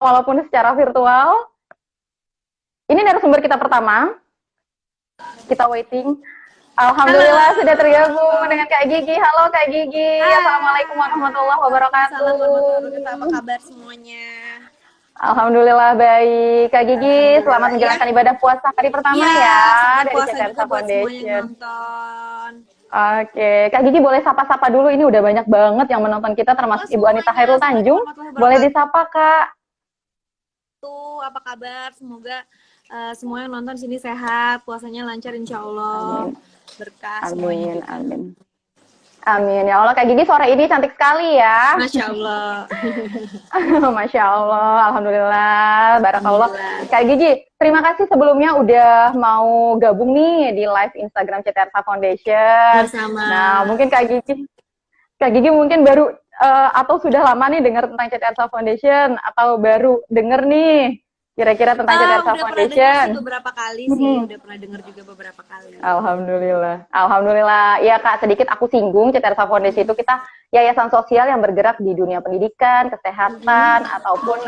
walaupun secara virtual. Ini narasumber kita pertama. Kita waiting. Alhamdulillah Halo. sudah tergabung dengan Kak Gigi. Halo Kak Gigi. Assalamualaikum Hai. warahmatullahi Waalaikumsalam warahmatullahi wabarakatuh. wabarakatuh. Apa kabar semuanya? Alhamdulillah baik. Kak Gigi, selamat Alhamdulillah ya. menjalankan ibadah puasa hari pertama Iya, ya selamat dari puasa juga Cekarta buat semua yang Foundation. nonton. Oke, Kak Gigi boleh sapa-sapa dulu. Ini udah banyak banget yang menonton kita, Halo termasuk Ibu Anita semuanya. Hairul Assalamualaikum Tanjung. warahmatullahi Boleh wabarakatuh. disapa Kak? Apa kabar? Semoga semua yang nonton sini sehat, puasanya lancar insya Allah. Amin, Berkah semuanya amin, juga. amin. Amin ya Allah, Kak Gigi sore ini cantik sekali ya. Masya Allah. Masya Allah, Alhamdulillah, Barakallah. Alhamdulillah. Kak Gigi, terima kasih sebelumnya udah mau gabung nih di live Instagram CTRSA Foundation. Sama-sama. Nah, mungkin Kak Gigi mungkin baru atau sudah lama nih dengar tentang CTRSA Foundation atau baru denger nih kira-kira tentang CTRSA Udah pernah dengar Foundation. sih beberapa kali sih, udah pernah dengar juga beberapa kali. Alhamdulillah. Alhamdulillah. Ya Kak, sedikit aku singgung, CTRSA Foundation itu kita yayasan sosial yang bergerak di dunia pendidikan, kesehatan, ataupun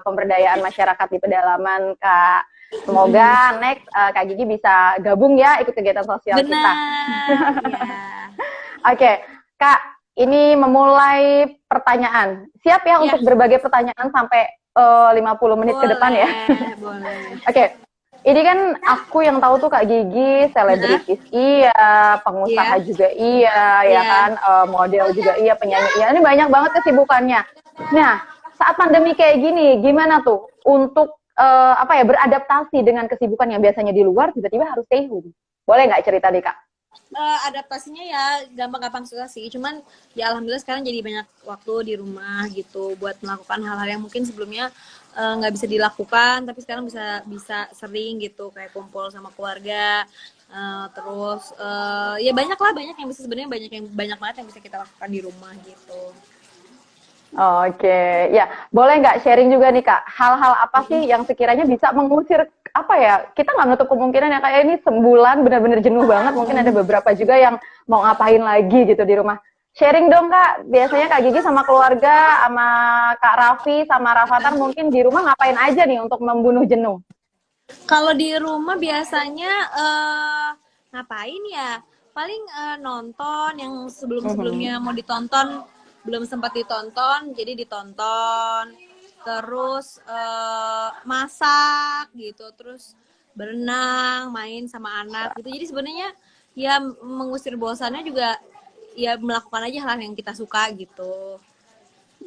pemberdayaan masyarakat di pedalaman, Kak. Semoga next Kak Gigi bisa gabung ya ikut kegiatan sosial kita. Benar, ya. Oke, Kak, ini memulai pertanyaan. Siap ya untuk berbagai pertanyaan sampai 50 menit ke depan ya? Boleh. Oke. Ini kan aku yang tahu tuh Kak Gigi, selebritis iya, pengusaha juga iya, ya kan, model juga iya, penyanyi iya. Ini banyak banget kesibukannya. Nah, saat pandemi kayak gini, gimana tuh untuk beradaptasi dengan kesibukan yang biasanya di luar, tiba-tiba harus stay home. Boleh nggak cerita deh Kak? Adaptasinya ya gampang-gampang susah sih, cuman ya alhamdulillah sekarang jadi banyak waktu di rumah gitu buat melakukan hal-hal yang mungkin sebelumnya nggak bisa dilakukan, tapi sekarang bisa sering gitu kayak kumpul sama keluarga, terus ya banyak yang bisa sebenarnya banyak banget yang bisa kita lakukan di rumah gitu. Oke, ya boleh nggak sharing juga nih Kak, hal-hal apa sih yang sekiranya bisa mengusir apa ya, kita nggak menutup kemungkinan ya kayak ini sebulan benar-benar jenuh banget, mungkin ada beberapa juga yang mau ngapain lagi gitu di rumah. Sharing dong Kak, biasanya Kak Gigi sama keluarga, sama Kak Raffi, sama Rafathar mungkin di rumah ngapain aja nih untuk membunuh jenuh? Kalau di rumah biasanya ngapain ya? Paling nonton yang sebelum-sebelumnya mau ditonton belum sempat ditonton, jadi ditonton. Terus masak gitu, terus berenang, main sama anak gitu. Jadi sebenarnya ya mengusir bosannya juga ya melakukan aja hal yang kita suka gitu.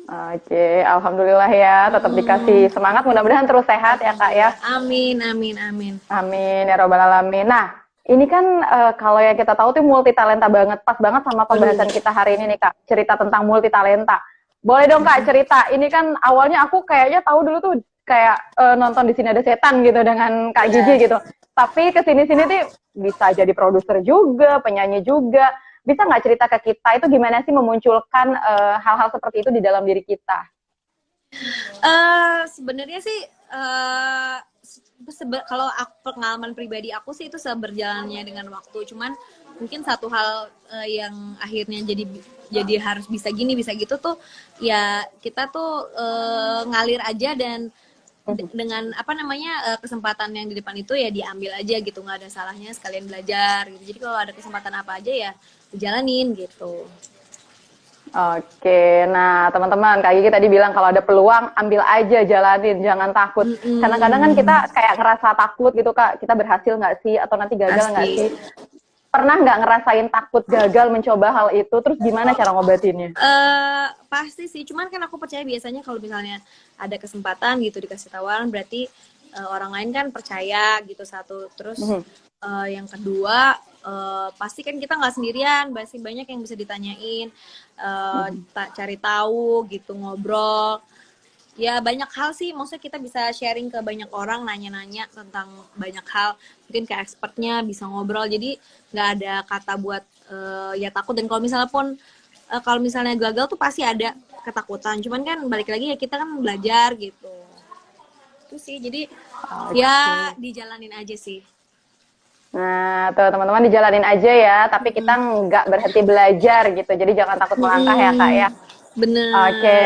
Oke, alhamdulillah ya, tetap dikasih semangat, mudah-mudahan terus sehat ya Kak ya. Amin, amin, amin. Amin ya robbal alamin. Nah, ini kan kalau yang kita tahu tuh multi talenta banget, pas banget sama pembahasan kita hari ini nih Kak, cerita tentang multi talenta. Boleh dong Kak cerita, ini kan awalnya aku kayaknya tahu dulu tuh kayak nonton Di Sini Ada Setan gitu dengan Kak Gigi gitu. Tapi kesini-sini tuh bisa jadi produser juga, penyanyi juga. Bisa nggak cerita ke kita itu gimana sih memunculkan hal-hal seperti itu di dalam diri kita? Sebenarnya sih kalau pengalaman pribadi aku sih itu seberjalannya dengan waktu. Cuman mungkin satu hal yang akhirnya jadi harus bisa gini bisa gitu tuh ya kita tuh ngalir aja dan dengan apa namanya kesempatan yang di depan itu ya diambil aja gitu, nggak ada salahnya sekalian belajar gitu. Jadi kalau ada kesempatan apa aja ya dijalanin gitu. Oke, nah teman-teman, Kak Gigi tadi bilang kalau ada peluang, ambil aja, jalanin, jangan takut. Karena kadang kan kita kayak ngerasa takut gitu Kak, kita berhasil nggak sih, atau nanti gagal nggak sih? Pernah nggak ngerasain takut gagal mencoba hal itu, terus gimana cara ngobatinnya? Pasti sih, cuman kan aku percaya biasanya kalau misalnya ada kesempatan gitu dikasih tawaran, berarti orang lain kan percaya gitu satu. Terus yang kedua, pasti kan kita nggak sendirian, masih banyak yang bisa ditanyain, cari tahu gitu, ngobrol. Ya banyak hal sih, maksudnya kita bisa sharing ke banyak orang, nanya-nanya tentang banyak hal, mungkin ke expertnya bisa ngobrol, jadi nggak ada kata buat ya takut. Dan kalau misalnya gagal tuh pasti ada ketakutan, cuman kan balik lagi ya kita kan belajar gitu. Itu sih, jadi ya dijalanin aja sih. Nah, tuh teman-teman dijalanin aja ya, tapi kita nggak berhenti belajar gitu, jadi jangan takut melangkah ya Kak ya. Bener. Oke.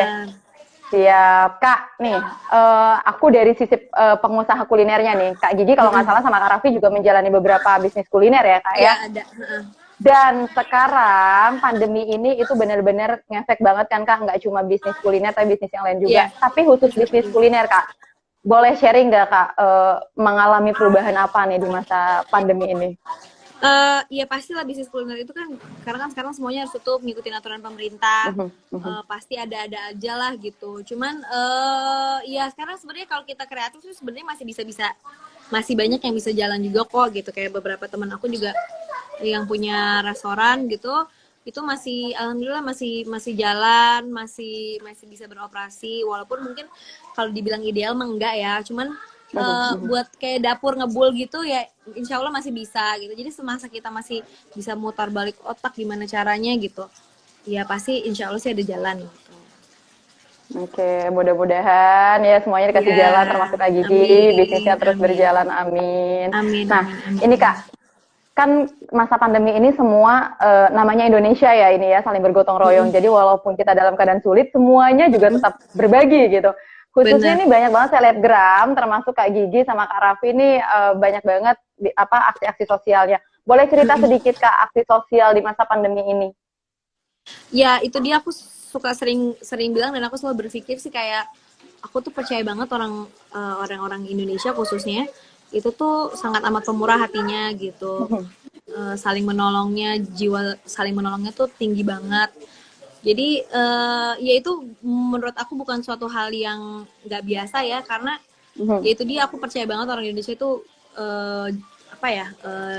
Siap, Kak. Nih, aku dari sisi pengusaha kulinernya nih, Kak Gigi kalau nggak salah sama Kak Raffi juga menjalani beberapa bisnis kuliner ya, Kak Iya ya. ada. Heeh. Dan sekarang pandemi ini itu benar-benar ngefek banget kan Kak, nggak cuma bisnis kuliner tapi bisnis yang lain juga. Iya. Tapi khusus bisnis kuliner Kak, boleh sharing nggak Kak, mengalami perubahan apa nih di masa pandemi ini? Ya pastilah bisnis kuliner itu kan karena kan sekarang semuanya harus tutup ngikutin aturan pemerintah. Mhm, mhm, Pasti ada-ada aja lah gitu. Cuman ya sekarang sebenarnya kalau kita kreatif tuh sebenarnya masih banyak yang bisa jalan juga kok gitu. Kayak beberapa teman aku juga yang punya restoran gitu, itu masih alhamdulillah masih jalan, masih bisa beroperasi walaupun mungkin kalau dibilang ideal mah enggak ya. Cuman mhm, mhm. buat kayak dapur ngebul gitu ya insya Allah masih bisa gitu. Jadi semasa kita masih bisa mutar balik otak gimana caranya gitu, ya pasti insya Allah sih ada jalan gitu. Oke, mudah-mudahan ya semuanya dikasih Ya, jalan termasuk Kak Gigi, amin, bisnisnya terus amin, berjalan, amin. amin, Nah, amin, amin. ini Kak, kan masa pandemi ini semua namanya Indonesia ya ini ya saling bergotong royong. Mm-mm. Jadi walaupun kita dalam keadaan sulit, semuanya juga tetap berbagi gitu. Khususnya Bener. ini banyak banget selebgram, termasuk Kak Gigi sama Kak Raffi ini banyak banget aksi-aksi sosialnya. Boleh cerita Mm-mm. sedikit Kak aksi sosial di masa pandemi ini? Ya itu dia, aku suka sering bilang dan aku selalu berpikir sih kayak aku tuh percaya banget orang-orang Indonesia khususnya itu tuh sangat amat pemurah hatinya gitu. Saling menolongnya, jiwa saling menolongnya tuh tinggi banget. Jadi ya itu menurut aku bukan suatu hal yang nggak biasa ya, karena ya itu dia, aku percaya banget orang Indonesia itu apa ya,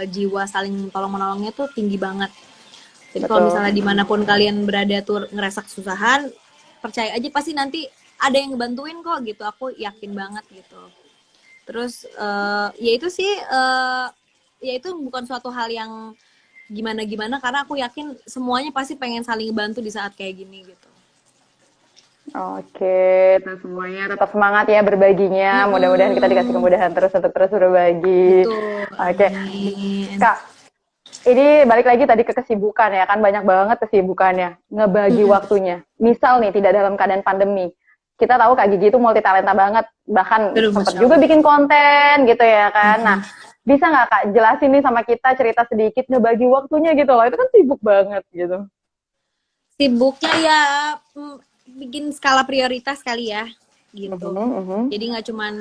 jiwa saling tolong menolongnya tuh tinggi banget. Jadi kalau Betul. misalnya dimanapun kalian berada tuh ngerasa kesusahan, percaya aja pasti nanti ada yang ngebantuin kok gitu. Aku yakin banget gitu. Terus ya itu sih, ya itu bukan suatu hal yang gimana-gimana karena aku yakin semuanya pasti pengen saling bantu di saat kayak gini gitu. Oke, terus semuanya tetap semangat ya berbaginya. Mudah-mudahan kita dikasih Mm-mm. kemudahan terus untuk terus berbagi. Betul, Oke, amin. Kak, ini balik lagi tadi ke kesibukan ya kan banyak banget kesibukannya. Ngebagi Mm-mm. waktunya. Misal nih tidak dalam keadaan pandemi. Kita tahu Kak Gigi itu multi talenta banget, bahkan Aduh, sempat Masya juga Allah. bikin konten gitu ya kan. Nah, Mm-mm. bisa nggak Kak jelasin nih sama kita cerita sedikit ngebagi waktunya gitu loh. Itu kan sibuk banget gitu. Sibuknya ya bikin skala prioritas kali ya gitu. Mhm, mhm. Jadi nggak cuman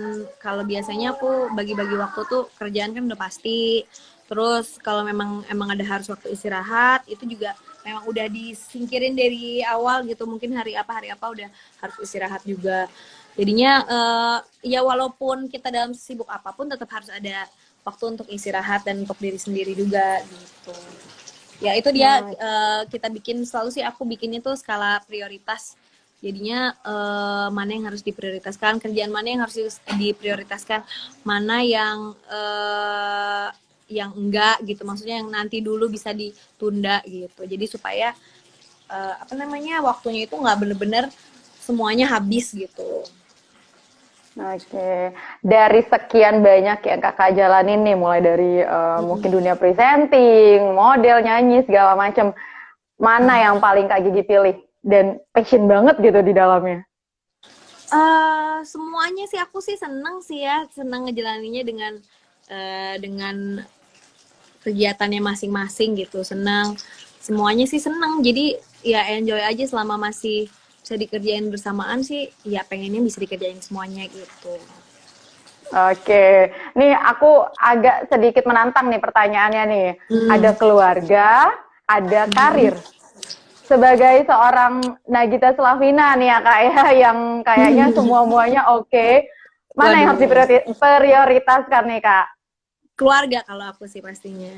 kalau biasanya aku bagi-bagi waktu tuh kerjaan kan udah pasti. Terus kalau emang ada harus waktu istirahat itu juga memang udah disingkirin dari awal gitu. Mungkin hari apa udah harus istirahat juga. Jadinya ya walaupun kita dalam sibuk apapun tetap harus ada waktu untuk istirahat dan untuk diri sendiri juga gitu. Ya itu dia, Nah, kita bikin selalu sih, aku bikinnya tuh skala prioritas. Jadinya mana yang harus diprioritaskan, kerjaan mana yang harus diprioritaskan, mana yang enggak gitu, maksudnya yang nanti dulu bisa ditunda gitu. Jadi supaya apa namanya, waktunya itu nggak bener-bener semuanya habis gitu. oke, dari sekian banyak yang kakak jalanin nih, mulai dari mungkin dunia presenting, model, nyanyi, segala macem, mana yang paling kak Gigi pilih dan passion banget gitu di dalamnya? Semuanya sih aku sih seneng sih ya, seneng ngejalaninnya dengan kegiatannya masing-masing gitu, senang, semuanya sih senang. Jadi ya enjoy aja selama masih bisa dikerjain bersamaan sih, ya pengennya bisa dikerjain semuanya gitu. Oke, nih aku agak sedikit menantang nih pertanyaannya nih. Ada keluarga, ada karir. Sebagai seorang Nagita Slavina nih ya kak ya, yang kayaknya semua-muanya oke. Mana yang harus Waduh, diprioritaskan nih kak? keluarga kalau aku sih pastinya,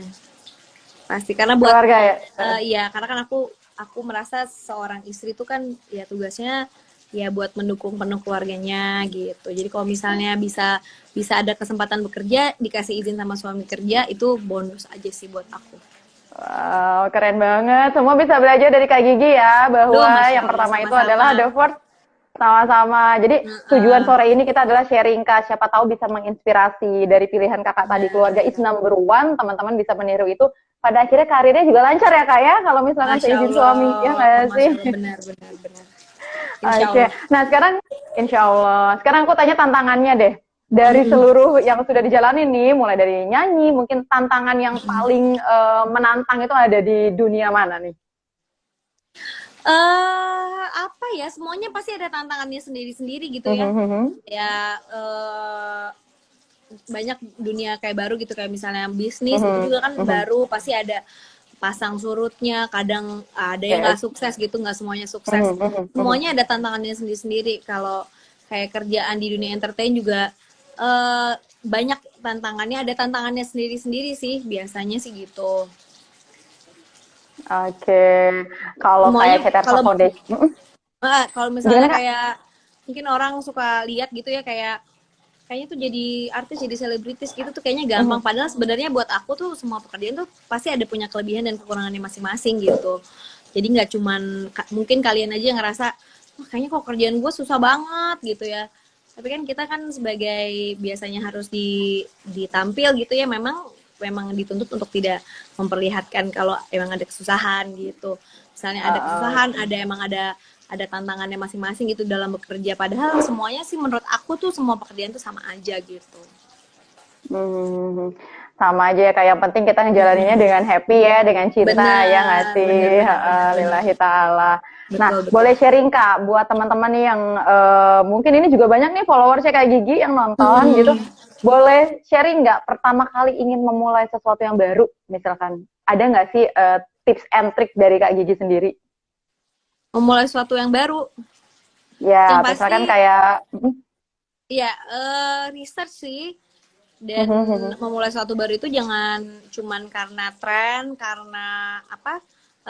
pasti karena buat Keluarga ya? ya karena kan aku merasa seorang istri itu kan ya tugasnya ya buat mendukung penuh keluarganya gitu. Jadi kalau misalnya bisa ada kesempatan bekerja, dikasih izin sama suami kerja, itu bonus aja sih buat aku. Wow, keren banget. Semua bisa belajar dari Kak Gigi ya, Duh, bahwa Masya yang Allah, pertama itu sama-sama. adalah the first sama-sama. Jadi tujuan Heeh, sore ini kita adalah sharing Kak, siapa tahu bisa menginspirasi dari pilihan kakak tadi. Keluarga is benar. number one, teman-teman bisa meniru itu. Pada akhirnya karirnya juga lancar ya Kak ya, kalau misalkan Masya seizin suami, ya Allah, nggak sih? Masya Allah, benar, benar, benar. Insya Oke. Allah. Nah, sekarang insya Allah. Sekarang aku tanya tantangannya deh. Dari seluruh yang sudah dijalani nih, mulai dari nyanyi, mungkin tantangan yang paling menantang itu ada di dunia mana nih? Apa ya? Semuanya pasti ada tantangannya sendiri-sendiri gitu ya. Ya banyak dunia kayak baru gitu, kayak misalnya bisnis itu juga kan baru, pasti ada pasang surutnya, kadang ada yang nggak sukses gitu, nggak semuanya sukses. Semuanya ada tantangannya sendiri-sendiri. Kalau kayak kerjaan di dunia entertain juga banyak tantangannya, ada tantangannya sendiri-sendiri sih, biasanya sih gitu. Oke. Kalau Semuanya kayak Cetersa kalau Foundation, kalau gimana misalnya Kak? kayak mungkin orang suka lihat gitu ya, kayaknya tuh jadi artis, jadi selebritis gitu tuh kayaknya gampang. Padahal sebenarnya buat aku tuh semua pekerjaan tuh pasti ada punya kelebihan dan kekurangannya masing-masing gitu. Jadi nggak cuman mungkin kalian aja yang ngerasa, wah kayaknya kok kerjaan gue susah banget gitu ya. Tapi kan kita kan sebagai biasanya harus ditampil gitu ya, memang dituntut untuk tidak memperlihatkan kalau emang ada kesusahan gitu. Misalnya ada kesusahan, ada tantangannya masing-masing gitu dalam bekerja. Padahal semuanya sih menurut aku tuh semua pekerjaan tuh sama aja gitu. Sama aja ya, kayak yang penting kita ngejalaninnya dengan happy ya, dengan cinta ya nggak Bener, bener, sih? bener, bener, bener. Lillahi ta'ala. Nah, Betul, betul. boleh sharing Kak, buat teman-teman nih yang mungkin ini juga banyak nih followersnya kayak Gigi yang nonton gitu. Boleh sharing nggak pertama kali ingin memulai sesuatu yang baru, misalkan? Ada nggak sih tips and trick dari Kak Gigi sendiri? Memulai sesuatu yang baru. Yang Ya, pasti, misalkan kayak ya research sih. Dan memulai sesuatu baru itu jangan cuman karena tren, karena apa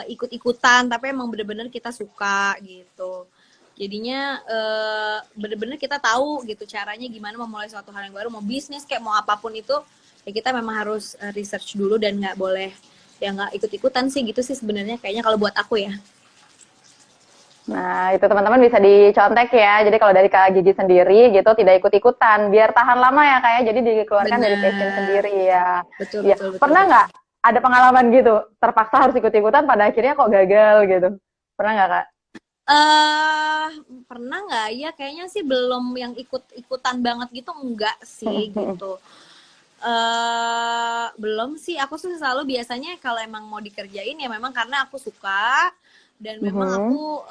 ikut-ikutan, tapi emang bener-bener kita suka gitu. Jadinya bener-bener kita tahu gitu caranya gimana memulai suatu hal yang baru, mau bisnis kayak mau apapun itu, ya kita memang harus research dulu dan nggak boleh ya nggak ikut-ikutan sih gitu sih sebenarnya kayaknya kalau buat aku ya. Nah, itu teman-teman bisa dicontek ya. Jadi kalau dari Kak Gigi sendiri gitu tidak ikut-ikutan, biar tahan lama ya Kak ya. Jadi dikeluarkan dari passion Bener, sendiri ya. betul Iya, betul betul pernah betul. nggak ada pengalaman gitu, terpaksa harus ikut-ikutan pada akhirnya kok gagal gitu? Pernah nggak Kak? eh Pernah nggak ya? Kayaknya sih belum yang ikut-ikutan banget gitu, enggak sih gitu. Belum sih. Aku sih selalu biasanya kalau emang mau dikerjain ya memang karena aku suka dan memang aku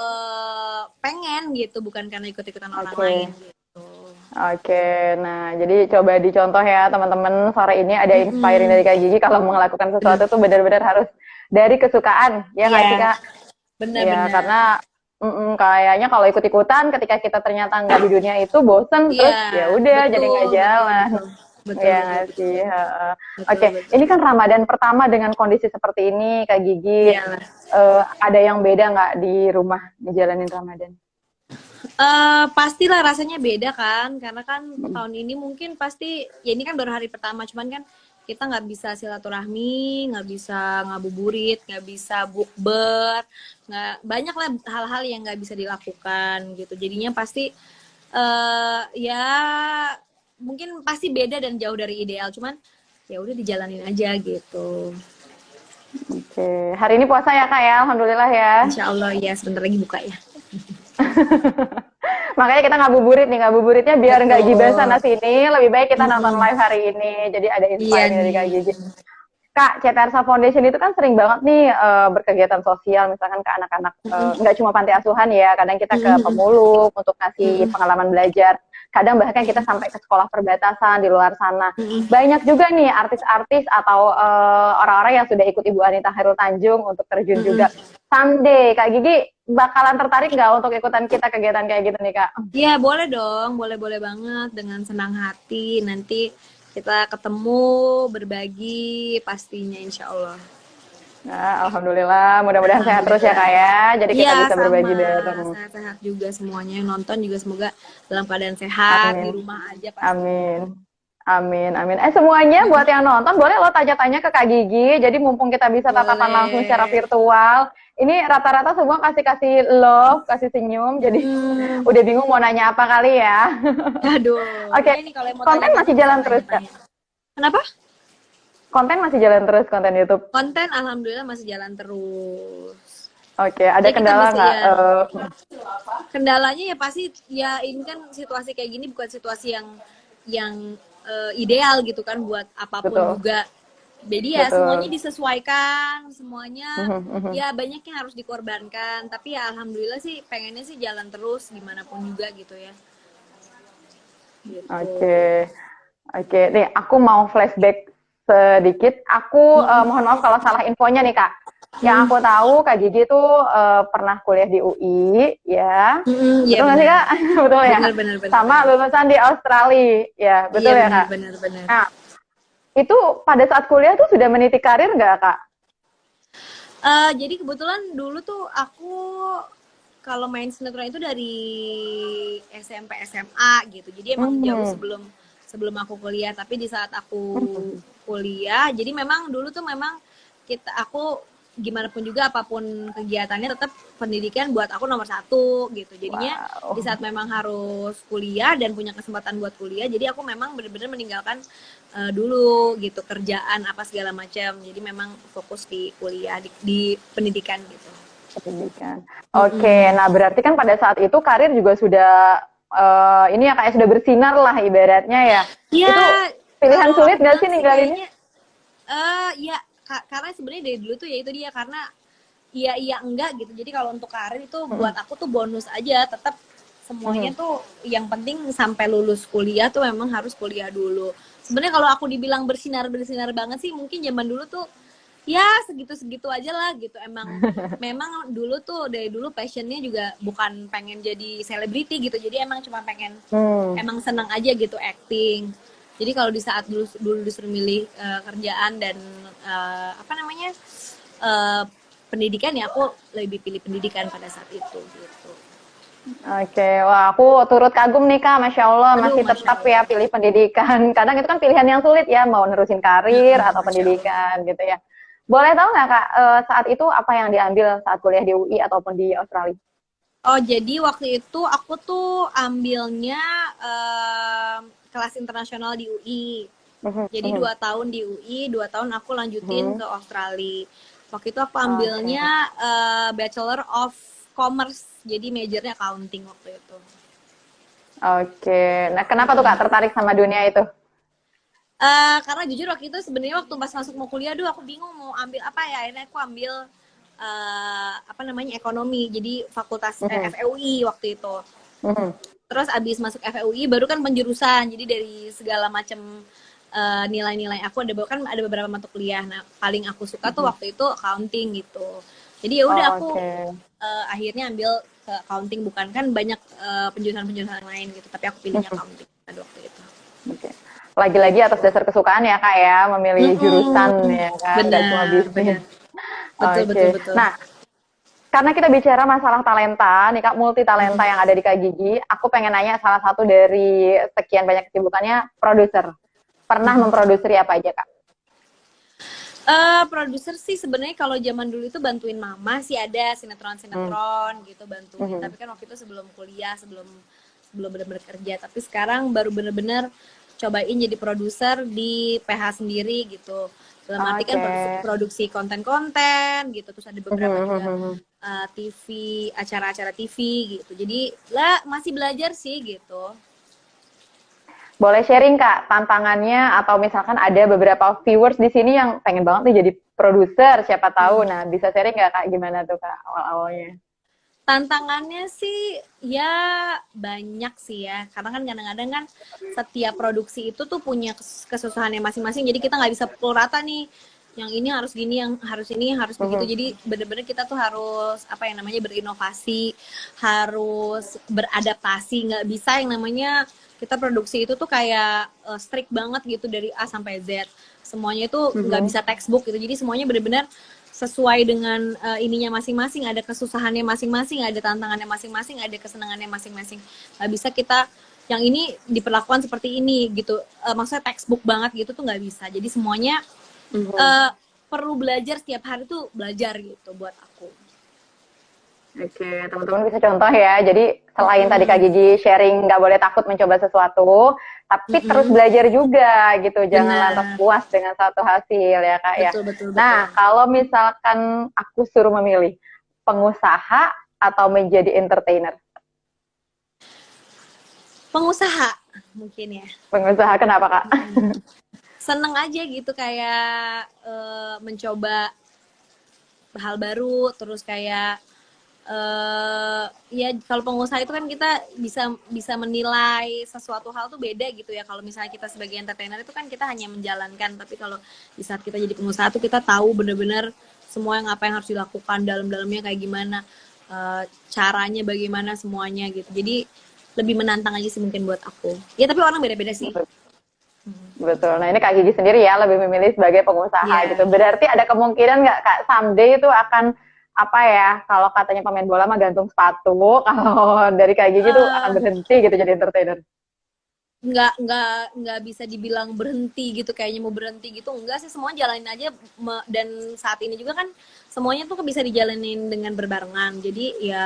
pengen gitu, bukan karena ikut-ikutan orang lain Oke. gitu. Oke, nah jadi coba dicontoh ya teman-teman, sore ini ada inspiring dari Kak Gigi kalau mau melakukan sesuatu tuh benar-benar harus dari kesukaan, ya nggak sih Iya, Kak? Ya, benar-benar. karena kayaknya kalau ikut-ikutan ketika kita ternyata nggak di dunia itu bosen Iya, terus ya udah jadi betul, nggak betul, jalan. betul. Betul, Ya betul, nggak betul. sih. Heeh. Betul, Oke, betul. ini kan Ramadan pertama dengan kondisi seperti ini, Kak Gigi. Iyalah. Ada yang beda nggak di rumah ngejalanin Ramadan? Pastilah rasanya beda kan, karena kan tahun ini mungkin pasti, ya ini kan baru hari pertama, cuman kan kita nggak bisa silaturahmi, nggak bisa ngabuburit, nggak bisa bukber, nggak banyak lah hal-hal yang nggak bisa dilakukan gitu. Jadinya pasti ya mungkin pasti beda dan jauh dari ideal, cuman ya udah dijalanin aja gitu. Oke, hari ini puasa ya Kak ya, Alhamdulillah ya. Insya Allah ya sebentar lagi buka ya. Makanya kita ngabuburitnya biar nggak gibah Betul. sana sini, lebih baik kita nonton live hari ini. Jadi ada Iya inspiring dari Kak nih. Gigi. Kak, Cetersa Foundation itu kan sering banget nih berkegiatan sosial, misalkan ke anak-anak, nggak cuma panti asuhan ya, kadang kita ke pemulung untuk ngasih pengalaman belajar, kadang bahkan kita sampai ke sekolah perbatasan di luar sana. Banyak juga nih artis-artis atau orang-orang yang sudah ikut Ibu Anita Khairul Tanjung untuk terjun juga. Someday, Kak Gigi bakalan tertarik nggak untuk ikutan kita kegiatan kayak gitu nih, Kak? Ya boleh dong, boleh banget dengan senang hati. Nanti kita ketemu, berbagi pastinya insya Allah. Nah, Alhamdulillah, mudah-mudahan sehat terus ya Kak ya, jadi kita Iya bisa berbagi sama, bareng. sehat-sehat juga semuanya. Yang nonton juga semoga dalam keadaan sehat, di Amin. rumah aja pastinya. Amin. Amin, amin. Semuanya buat yang nonton, boleh lo tanya-tanya ke Kak Gigi. Jadi mumpung kita bisa tatapan langsung secara Boleh. virtual. Ini rata-rata semua kasih-kasih love, kasih senyum. Jadi udah bingung mau nanya apa kali ya. Aduh, Oke, ini kalau yang mau konten tanya masih bisa jalan terus, Kak? tanya-tanya. Kenapa? Konten masih jalan terus, konten YouTube? Konten alhamdulillah masih jalan terus. Oke, ada Jadi kita kendala mesti nggak? ya, kendalanya ya pasti ya ini kan situasi kayak gini bukan situasi yang ideal gitu kan buat apapun Betul, juga. Jadi ya semuanya betul. disesuaikan, semuanya Mhm, mhm. ya banyak yang harus dikorbankan. Tapi ya alhamdulillah sih pengennya sih jalan terus gimana pun juga gitu ya. Gitu. Oke, oke. Nih, aku mau flashback sedikit. Aku mohon maaf kalau salah infonya nih, Kak. Yang Hmm. aku tahu Kak Gigi tuh pernah kuliah di UI, ya. Iya Betul nggak sih, benar. Kak? Betul ya. Benar benar benar Sama benar. lulusan di Australia, ya. Iya Betul ya, benar Kak? benar benar. Nah, itu pada saat kuliah tuh sudah meniti karir nggak, Kak? Jadi kebetulan dulu tuh aku kalau main sinetron itu dari SMP SMA gitu. Jadi emang jauh Hmm. sebelum sebelum aku kuliah. Tapi di saat aku kuliah, jadi memang dulu tuh memang aku gimana pun juga apapun kegiatannya tetap pendidikan buat aku nomor satu gitu. Jadinya di Wow. saat memang harus kuliah dan punya kesempatan buat kuliah, jadi aku memang benar-benar meninggalkan dulu gitu kerjaan apa segala macam. Jadi memang fokus di kuliah di pendidikan gitu. Pendidikan. Oke, Mm-mm. nah berarti kan pada saat itu karir juga sudah ini ya kayak sudah bersinar lah ibaratnya ya. Ya, Itu pilihan kalau sulit aku nggak bilang sih sih ninggalinnya? kayaknya ya karena sebenarnya dari dulu tuh ya itu dia karena iya iya enggak gitu. Jadi kalau untuk karir itu buat Mhm, aku tuh bonus aja. Tetap semuanya mhm, tuh yang penting sampai lulus kuliah tuh memang harus kuliah dulu. Sebenarnya kalau aku dibilang bersinar banget sih mungkin zaman dulu tuh ya segitu-segitu aja lah gitu. Memang dulu tuh dari dulu passionnya juga bukan pengen jadi selebriti gitu. Jadi emang cuma pengen hmm. emang senang aja gitu acting. Jadi kalau di saat dulu disuruh milih kerjaan dan apa namanya uh, pendidikan ya aku lebih pilih pendidikan pada saat itu gitu. Oke, wah aku turut kagum nih Kak, Masya Allah Aduh, masih masya tetap ya Allah. pilih pendidikan. Kadang itu kan pilihan yang sulit ya, mau nerusin karir atau Masya Allah. pendidikan gitu ya. Boleh tahu nggak Kak, saat itu apa yang diambil saat kuliah di UI ataupun di Australia? Oh jadi waktu itu aku tuh ambilnya kelas internasional di UI. Mhm, Jadi mhm, 2 tahun di UI, 2 tahun aku lanjutin mhm. ke Australia. Waktu itu aku Oke. ambilnya Bachelor of Commerce, jadi majornya accounting waktu itu. Oke. Nah, kenapa tuh Kak tertarik sama dunia itu? Karena jujur waktu itu sebenarnya waktu pas masuk mau kuliah, aku bingung mau ambil apa ya. Akhirnya aku ambil apa namanya ekonomi, jadi fakultas Mhm, FEUI waktu itu. mhm. Terus abis masuk FEUI baru kan penjurusan, jadi dari segala macam nilai-nilai aku ada beberapa mata kuliah. Nah paling aku suka tuh Mhm. waktu itu accounting gitu. Jadi ya udah aku Oke, akhirnya ambil ke accounting, bukan kan banyak penjurusan-penjurusan lain gitu, tapi aku pilihnya mhm, accounting pada waktu itu. oke. Lagi-lagi atas Gitu. dasar kesukaan ya Kak ya, memilih jurusan Mm-mm. ya kan, nggak cuma Benar, bisnis. benar. Betul, betul, Oke. betul. Nah, karena kita bicara masalah talenta, nih Kak, multi talenta yang ada di Kak Gigi, aku pengen nanya salah satu dari sekian banyak kesibukannya, produser. Pernah memproduksi apa aja Kak? Produser sih sebenarnya kalau zaman dulu itu bantuin mama sih, ada Hmm. sinetron-sinetron gitu bantuin. Mhm. Tapi kan waktu itu sebelum kuliah, sebelum sebelum benar-benar kerja. Tapi sekarang baru benar-benar cobain jadi produser di PH sendiri gitu. Dalam arti kan Oke. produksi konten-konten gitu. Terus ada Mhm, beberapa juga mhm, mhm. TV, acara-acara TV gitu. Jadi lah masih belajar sih gitu. Boleh sharing Kak tantangannya atau misalkan ada beberapa viewers di sini yang pengen banget nih jadi produser, siapa tahu. Nah, bisa sharing nggak Kak gimana tuh Kak awal-awalnya? Tantangannya sih ya banyak sih ya, karena kan kadang-kadang kan setiap produksi itu tuh punya kesusahannya masing-masing, jadi kita nggak bisa pukul rata nih yang ini harus begitu. Mhm. Jadi bener-bener kita tuh harus apa yang namanya berinovasi, harus beradaptasi. Nggak bisa yang namanya kita produksi itu tuh kayak strict banget gitu dari A sampai Z, semuanya itu nggak Mhm. bisa textbook gitu. Jadi semuanya bener-bener sesuai dengan ininya masing-masing, ada kesusahannya masing-masing, ada tantangannya masing-masing, ada kesenangannya masing-masing. Nggak bisa kita yang ini diperlakukan seperti ini gitu, maksudnya textbook banget gitu tuh nggak bisa. Jadi semuanya Mhm. uh, perlu belajar setiap hari tuh belajar gitu buat aku. Oke, teman-teman bisa contoh ya. Jadi selain tadi Kak Mm-mm. Gigi sharing nggak boleh takut mencoba sesuatu, tapi terus Mm-mm. belajar juga gitu. Jangan lantas Benar, puas dengan satu hasil ya Kak ya. betul betul betul. Nah, kalau misalkan aku suruh memilih pengusaha atau menjadi entertainer? Pengusaha mungkin ya. Pengusaha, kenapa Kak? Seneng aja gitu kayak mencoba hal baru, terus kayak ya kalau pengusaha itu kan kita bisa menilai sesuatu hal tuh beda gitu ya. Kalau misalnya kita sebagai entertainer itu kan kita hanya menjalankan, tapi kalau di saat kita jadi pengusaha tuh kita tahu bener-bener semua yang apa yang harus dilakukan, dalam-dalamnya kayak gimana, caranya bagaimana semuanya gitu. Jadi lebih menantang aja sih mungkin buat aku. Ya tapi orang beda-beda sih. Betul. Nah ini Kak Gigi sendiri ya lebih memilih sebagai pengusaha gitu. Berarti ada kemungkinan nggak Kak someday itu akan apa ya? Kalau katanya pemain bola mah gantung sepatu, kalau dari Kak Gigi tuh akan berhenti gitu jadi entertainer. Nggak bisa dibilang berhenti gitu, kayaknya mau berhenti gitu enggak sih, semua jalanin aja. Dan saat ini juga kan semuanya tuh bisa dijalanin dengan berbarengan, jadi ya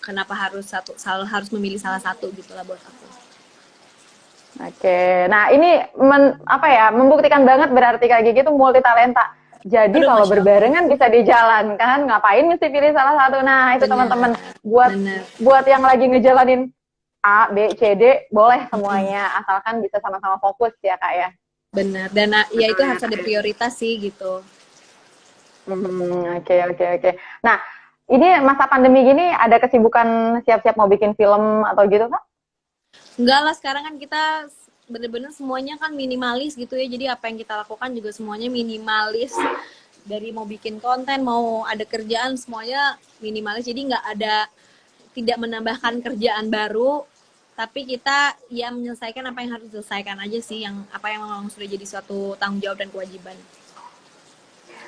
kenapa harus memilih salah satu gitulah buat aku. Oke, nah ini apa ya, membuktikan banget berarti Kak Gigi tuh multi talenta. Jadi Aduh, kalau Masya Allah. berbarengan bisa dijalankan, ngapain mesti pilih salah satu? Nah itu teman-teman, buat yang lagi ngejalanin A, B, C, D, boleh semuanya, asalkan bisa sama-sama fokus ya Kak ya. Benar, dan ya itu harus ada prioritas sih gitu. Oke. Nah, ini masa pandemi gini ada kesibukan siap-siap mau bikin film atau gitu Kak? Enggak lah, sekarang kan kita bener-bener semuanya kan minimalis gitu ya, jadi apa yang kita lakukan juga semuanya minimalis. Dari mau bikin konten, mau ada kerjaan, semuanya minimalis, jadi tidak menambahkan kerjaan baru, tapi kita ya menyelesaikan apa yang harus diselesaikan aja sih, yang apa yang memang sudah jadi suatu tanggung jawab dan kewajiban.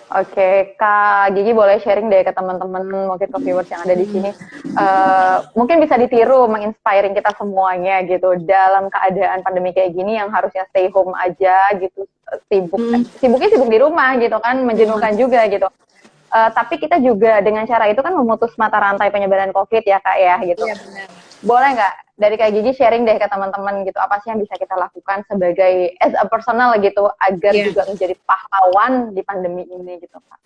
Oke, Kak Gigi boleh sharing deh ke teman-teman, mungkin ke viewers yang ada di sini. Mungkin bisa ditiru, menginspiring kita semuanya gitu. Dalam keadaan pandemi kayak gini yang harusnya stay home aja gitu, sibuknya sibuk di rumah gitu kan, menjenuhkan juga gitu. Tapi kita juga dengan cara itu kan memutus mata rantai penyebaran COVID ya Kak ya gitu. Iya benar. Boleh nggak dari Kak Gigi sharing deh ke teman-teman gitu, apa sih yang bisa kita lakukan sebagai as a personal gitu agar juga menjadi pahlawan di pandemi ini gitu Kak?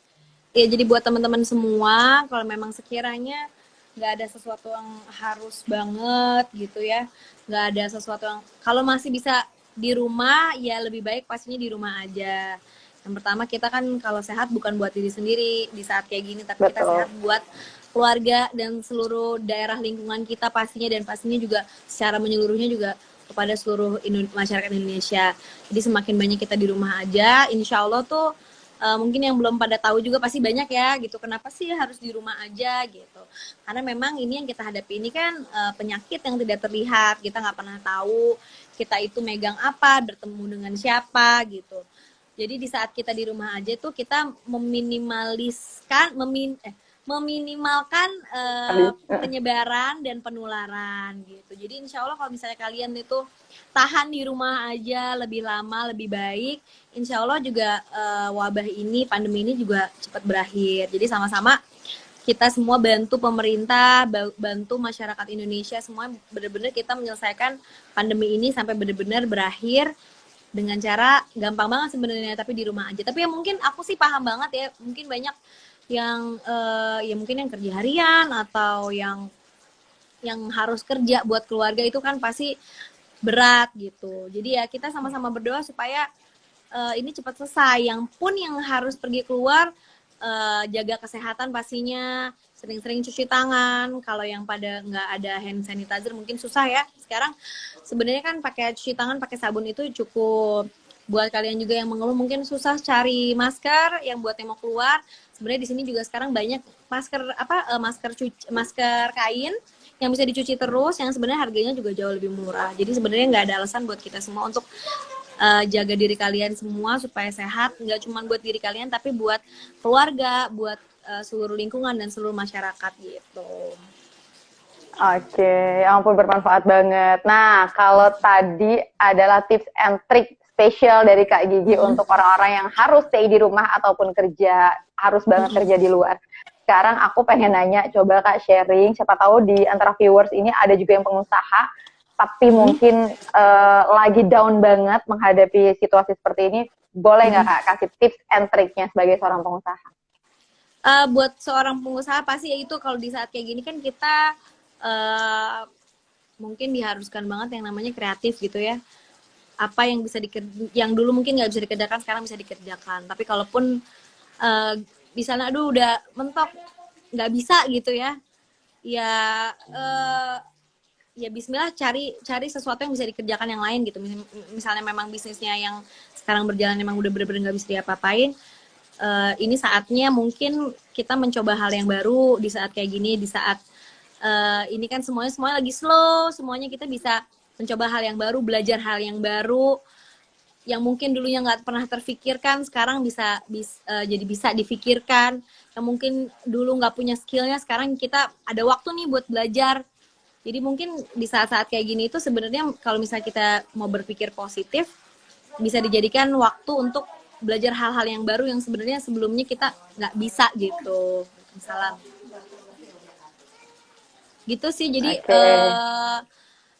Ya jadi buat teman-teman semua, kalau memang sekiranya nggak ada sesuatu yang harus banget gitu ya, nggak ada sesuatu yang, kalau masih bisa di rumah ya lebih baik pastinya di rumah aja. Yang pertama, kita kan kalau sehat bukan buat diri sendiri di saat kayak gini, tapi kita sehat buat keluarga dan seluruh daerah lingkungan kita pastinya, dan pastinya juga secara menyeluruhnya juga kepada seluruh masyarakat Indonesia. Jadi semakin banyak kita di rumah aja, insya Allah tuh mungkin yang belum pada tahu juga pasti banyak ya gitu, kenapa sih harus di rumah aja gitu. Karena memang ini yang kita hadapi ini kan penyakit yang tidak terlihat, kita nggak pernah tahu kita itu megang apa, bertemu dengan siapa gitu. Jadi di saat kita di rumah aja tuh kita meminimalkan penyebaran dan penularan gitu. Jadi insya Allah kalau misalnya kalian itu tahan di rumah aja lebih lama lebih baik, insya Allah juga wabah ini, pandemi ini juga cepat berakhir. Jadi sama-sama kita semua bantu pemerintah, bantu masyarakat Indonesia, semua benar-benar kita menyelesaikan pandemi ini sampai benar-benar berakhir dengan cara gampang banget sebenarnya, tapi di rumah aja. Tapi ya mungkin aku sih paham banget ya, mungkin banyak yang ya mungkin yang kerja harian atau yang harus kerja buat keluarga, itu kan pasti berat gitu. Jadi ya kita sama-sama berdoa supaya ini cepat selesai. Yang pun yang harus pergi keluar, jaga kesehatan pastinya, sering-sering cuci tangan. Kalau yang pada nggak ada hand sanitizer mungkin susah ya. Sekarang sebenarnya kan pakai cuci tangan pakai sabun itu cukup. Buat kalian juga yang mengeluh mungkin susah cari masker, yang buat yang mau keluar, sebenarnya di sini juga sekarang banyak masker kain yang bisa dicuci terus, yang sebenarnya harganya juga jauh lebih murah. Jadi sebenarnya nggak ada alasan buat kita semua untuk jaga diri kalian semua supaya sehat, nggak cuma buat diri kalian tapi buat keluarga, buat seluruh lingkungan dan seluruh masyarakat gitu. Oke, ya ampun bermanfaat banget. Nah, kalau tadi adalah tips and trick spesial dari Kak Gigi untuk orang-orang yang harus stay di rumah ataupun harus banget kerja di luar. Sekarang aku pengen nanya, coba Kak sharing, siapa tahu di antara viewers ini ada juga yang pengusaha, tapi mungkin lagi down banget menghadapi situasi seperti ini. Boleh nggak Kak kasih tips and tricknya sebagai seorang pengusaha? Buat seorang pengusaha pasti ya itu, kalau di saat kayak gini kan kita mungkin diharuskan banget yang namanya kreatif gitu ya. Apa yang bisa yang dulu mungkin nggak bisa dikerjakan sekarang bisa dikerjakan. Tapi kalaupun misalnya aduh udah mentok nggak bisa gitu ya, ya ya Bismillah, cari sesuatu yang bisa dikerjakan yang lain gitu. Misalnya memang bisnisnya yang sekarang berjalan memang udah bener-bener nggak bisa diapa-apain, ini saatnya mungkin kita mencoba hal yang baru di saat kayak gini, di saat ini kan semuanya lagi slow, semuanya kita bisa mencoba hal yang baru, belajar hal yang baru yang mungkin dulunya nggak pernah terfikirkan, sekarang jadi bisa difikirkan. Yang mungkin dulu nggak punya skillnya, sekarang kita ada waktu nih buat belajar. Jadi mungkin di saat-saat kayak gini itu sebenarnya kalau misalnya kita mau berpikir positif, bisa dijadikan waktu untuk belajar hal-hal yang baru yang sebenarnya sebelumnya kita nggak bisa gitu. Misalnya gitu sih. Jadi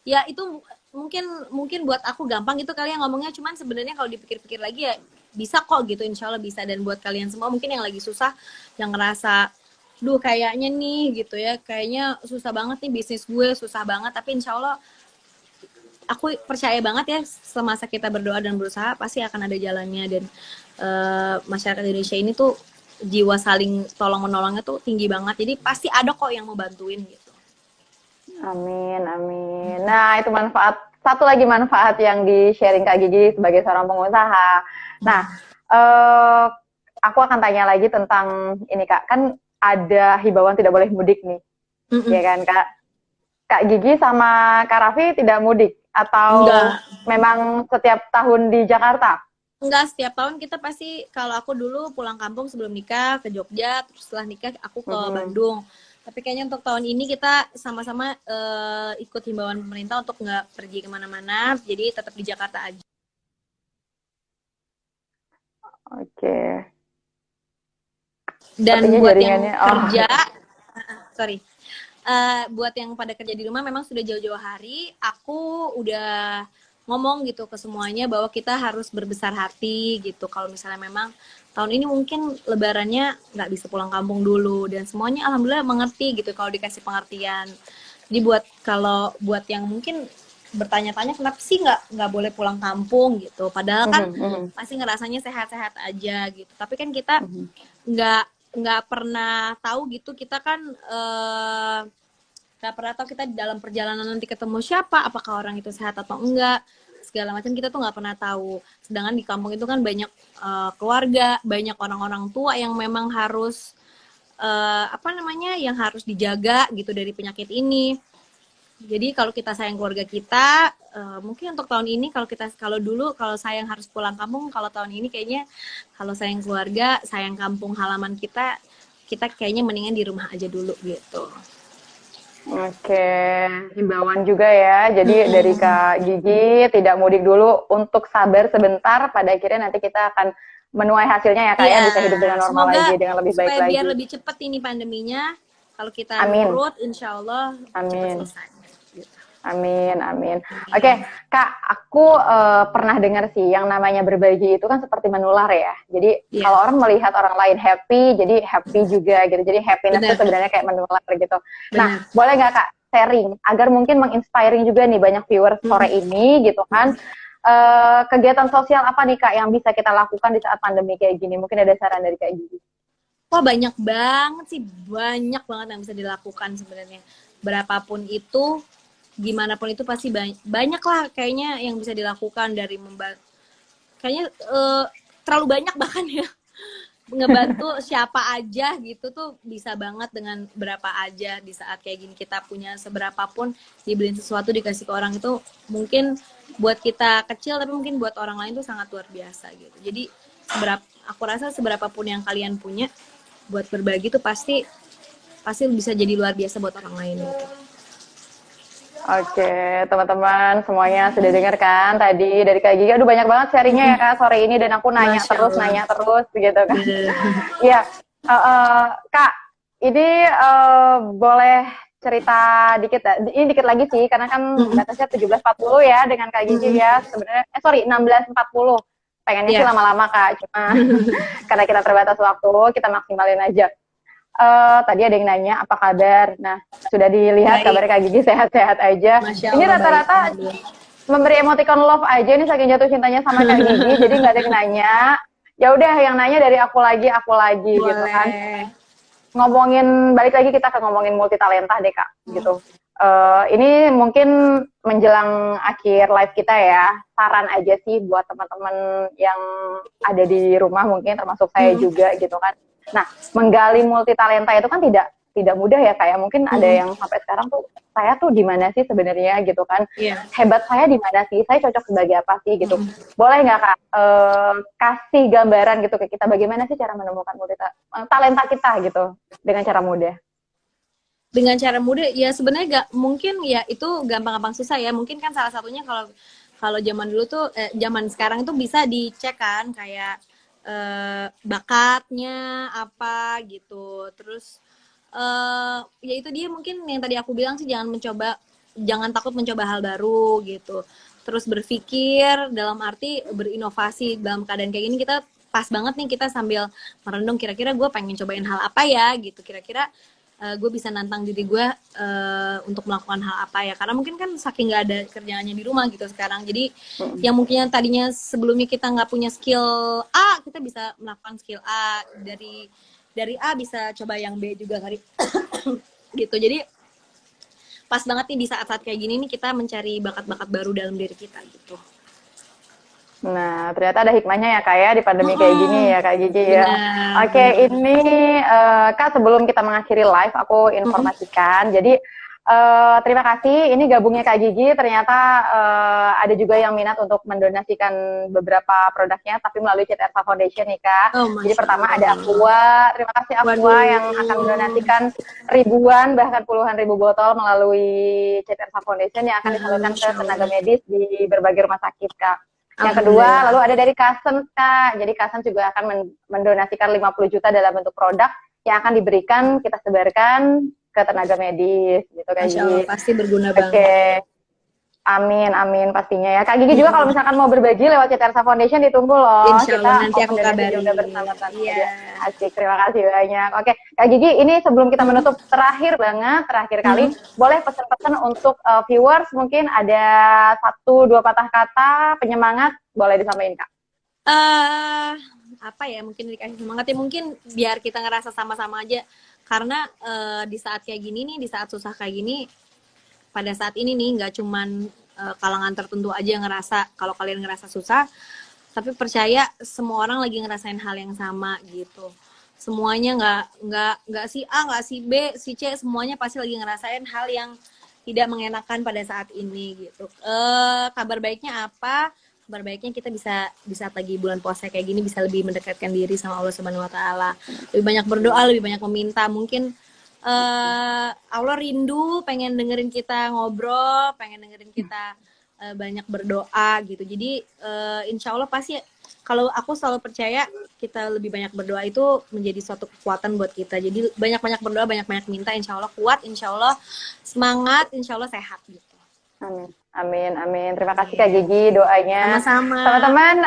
ya itu mungkin buat aku gampang gitu kali yang ngomongnya, cuman sebenarnya kalau dipikir-pikir lagi ya bisa kok gitu, insya Allah bisa. Dan buat kalian semua mungkin yang lagi susah, yang ngerasa duh kayaknya nih gitu ya, kayaknya susah banget nih bisnis gue, susah banget, tapi insya Allah aku percaya banget ya, semasa kita berdoa dan berusaha pasti akan ada jalannya. Dan masyarakat Indonesia ini tuh jiwa saling tolong menolongnya tuh tinggi banget, jadi pasti ada kok yang mau bantuin gitu. Amin, amin. Nah, itu satu lagi manfaat yang di-sharing Kak Gigi sebagai seorang pengusaha. Nah, aku akan tanya lagi tentang ini Kak, kan ada himbauan tidak boleh mudik nih, ya kan Kak? Kak Gigi sama Kak Raffi tidak mudik atau Enggak. memang setiap tahun di Jakarta? Enggak, setiap tahun kita pasti, kalau aku dulu pulang kampung sebelum nikah ke Jogja, terus setelah nikah aku ke Bandung. Tapi kayaknya untuk tahun ini kita sama-sama ikut himbauan pemerintah untuk nggak pergi kemana-mana, jadi tetap di Jakarta aja. Oke. Dan Sepertinya buat yang jaringannya, kerja, sorry, buat yang pada kerja di rumah memang sudah jauh-jauh hari, aku udah ngomong gitu ke semuanya bahwa kita harus berbesar hati gitu. Kalau misalnya memang tahun ini mungkin lebarannya nggak bisa pulang kampung dulu, dan semuanya alhamdulillah mengerti gitu kalau dikasih pengertian. Jadi kalau buat yang mungkin bertanya-tanya kenapa sih nggak boleh pulang kampung gitu, padahal kan pasti ngerasanya sehat-sehat aja gitu. Tapi kan kita nggak pernah tahu gitu, kita kan nggak pernah tahu kita di dalam perjalanan nanti ketemu siapa, apakah orang itu sehat atau enggak, segala macam kita tuh nggak pernah tahu. Sedangkan di kampung itu kan banyak keluarga, banyak orang-orang tua yang memang harus yang harus dijaga gitu dari penyakit ini. Jadi kalau kita sayang keluarga kita, mungkin untuk tahun ini kalau dulu sayang harus pulang kampung, kalau tahun ini kayaknya kalau sayang keluarga, sayang kampung halaman kita kayaknya mendingan di rumah aja dulu gitu. Oke, himbauan juga ya. Jadi dari Kak Gigi tidak mudik dulu, untuk sabar sebentar, pada akhirnya nanti kita akan menuai hasilnya ya Kak ya, bisa hidup dengan normal lagi, dengan lebih baik supaya lagi. biar lebih cepat ini pandeminya, kalau kita Amin. nurut, insya Allah cepat selesai. Amin, amin. Oke, Kak, aku pernah dengar sih yang namanya berbagi itu kan seperti menular ya. Jadi kalau orang melihat orang lain happy, jadi happy juga gitu. Jadi happiness itu sebenarnya kayak menular gitu. Nah, boleh nggak Kak sharing agar mungkin menginspiring juga nih banyak viewers sore ini gitu kan. Kegiatan sosial apa nih Kak yang bisa kita lakukan di saat pandemi kayak gini? Mungkin ada saran dari Kak Gigi. Wah, banyak banget sih, banyak banget yang bisa dilakukan sebenarnya. Berapapun itu, gimana pun itu pasti banyak lah kayaknya yang bisa dilakukan, dari membantu, kayaknya terlalu banyak bahkan ya, ngebantu siapa aja gitu tuh bisa banget dengan berapa aja. Di saat kayak gini kita punya seberapapun, dibeliin sesuatu dikasih ke orang itu mungkin buat kita kecil, tapi mungkin buat orang lain tuh sangat luar biasa gitu. Jadi aku rasa seberapapun yang kalian punya buat berbagi tuh pasti bisa jadi luar biasa buat orang lain gitu. Oke, teman-teman semuanya sudah dengar kan tadi dari Kak Gigi. Aduh, banyak banget sharingnya ya Kak sore ini, dan aku nanya terus gitu kan. Iya, Kak, ini boleh cerita dikit, ini dikit lagi sih, karena kan batasnya 17.40 ya dengan Kak Gigi ya sebenarnya. 16.40. Pengennya sih lama-lama Kak, cuma karena kita terbatas waktu, kita maksimalin aja. Tadi ada yang nanya apa kabar. Nah, sudah dilihat Baik. kabar Kak Gigi sehat-sehat aja. Masya Ini Allah, rata-rata baik. Alhamdulillah. memberi emoticon love aja nih saking jatuh cintanya sama Kak Gigi, jadi nggak ada yang nanya. Ya udah yang nanya dari aku lagi gitu kan. Boleh. Ngomongin balik lagi kita ke ngomongin multi talenta deh Kak, gitu. Ini mungkin menjelang akhir live kita ya, saran aja sih buat teman-teman yang ada di rumah mungkin termasuk saya juga gitu kan. Nah, menggali multi talenta itu kan tidak mudah ya Kak ya. Mungkin ada yang sampai sekarang tuh saya tuh di mana sih sebenarnya gitu kan. Iya. Hebat saya di mana sih? Saya cocok sebagai apa sih gitu. Boleh nggak Kak kasih gambaran gitu ke kita bagaimana sih cara menemukan multi talenta kita gitu dengan cara mudah? Dengan cara mudah ya sebenarnya gak mungkin ya, itu gampang-gampang susah ya. Mungkin kan salah satunya kalau kalau zaman dulu tuh zaman sekarang itu bisa dicek kan kayak bakatnya apa gitu. Terus ya itu dia mungkin yang tadi aku bilang sih, jangan takut mencoba hal baru gitu. Terus berpikir dalam arti berinovasi dalam keadaan kayak gini, kita pas banget nih kita sambil merenung kira-kira gue pengen cobain hal apa ya gitu, kira-kira gue bisa nantang diri gue untuk melakukan hal apa ya, karena mungkin kan saking nggak ada kerjaannya di rumah gitu sekarang, jadi yang mungkin tadinya sebelumnya kita nggak punya skill A, kita bisa melakukan skill A, dari A bisa coba yang B juga kali gitu. Jadi pas banget nih di saat-saat kayak gini nih kita mencari bakat-bakat baru dalam diri kita gitu. Nah, ternyata ada hikmahnya ya Kak ya di pandemi kayak gini ya Kak Gigi ya. Benar, Oke, benar. ini Kak sebelum kita mengakhiri live aku informasikan. Jadi terima kasih. Ini gabungnya Kak Gigi. Ternyata ada juga yang minat untuk mendonasikan beberapa produknya, tapi melalui CT Ersa Foundation nih Kak. Oh, Jadi pertama ada Allah. Aqua. Terima kasih Aqua Waduh. yang akan mendonasikan ribuan bahkan puluhan ribu botol melalui CT Ersa Foundation yang akan disalurkan ke tenaga medis di berbagai rumah sakit Kak. Yang kedua, lalu ada dari Kasem, Kak. Jadi Kasem juga akan mendonasikan 50 juta dalam bentuk produk yang akan diberikan, kita sebarkan ke tenaga medis, gitu Kak Masya Allah, Gigi. pasti berguna banget. Oke. Amin, amin pastinya ya. Kak Gigi juga kalau misalkan mau berbagi lewat CT Ersa Foundation ditunggu loh. Insya Allah, Kita nanti aku open donation kabarin. juga bersama-sama. Iya. Asik, terima kasih banyak. Oke, Kak Gigi, ini sebelum kita menutup terakhir kali, boleh pesan-pesan untuk viewers, mungkin ada 1-2 patah kata penyemangat, boleh disampaikan Kak. Apa ya, mungkin dikasih semangat ya, mungkin biar kita ngerasa sama-sama aja, karena di saat kayak gini nih, di saat susah kayak gini, pada saat ini nih nggak cuman kalangan tertentu aja yang ngerasa, kalau kalian ngerasa susah, tapi percaya semua orang lagi ngerasain hal yang sama gitu. Semuanya nggak si A, nggak si B, si C, semuanya pasti lagi ngerasain hal yang tidak mengenakan pada saat ini gitu. Kabar baiknya apa? Kabar baiknya kita bisa di saat lagi bulan puasa kayak gini bisa lebih mendekatkan diri sama Allah Subhanahu Wa Taala. Lebih banyak berdoa, lebih banyak meminta. Mungkin Allah rindu pengen dengerin kita ngobrol, pengen dengerin kita banyak berdoa gitu. Jadi insya Allah pasti, kalau aku selalu percaya kita lebih banyak berdoa itu menjadi suatu kekuatan buat kita. Jadi banyak-banyak berdoa, banyak-banyak minta, insya Allah kuat, insya Allah semangat, insya Allah sehat gitu. Amin, amin, amin. Terima kasih Kak Gigi doanya. Sama-sama.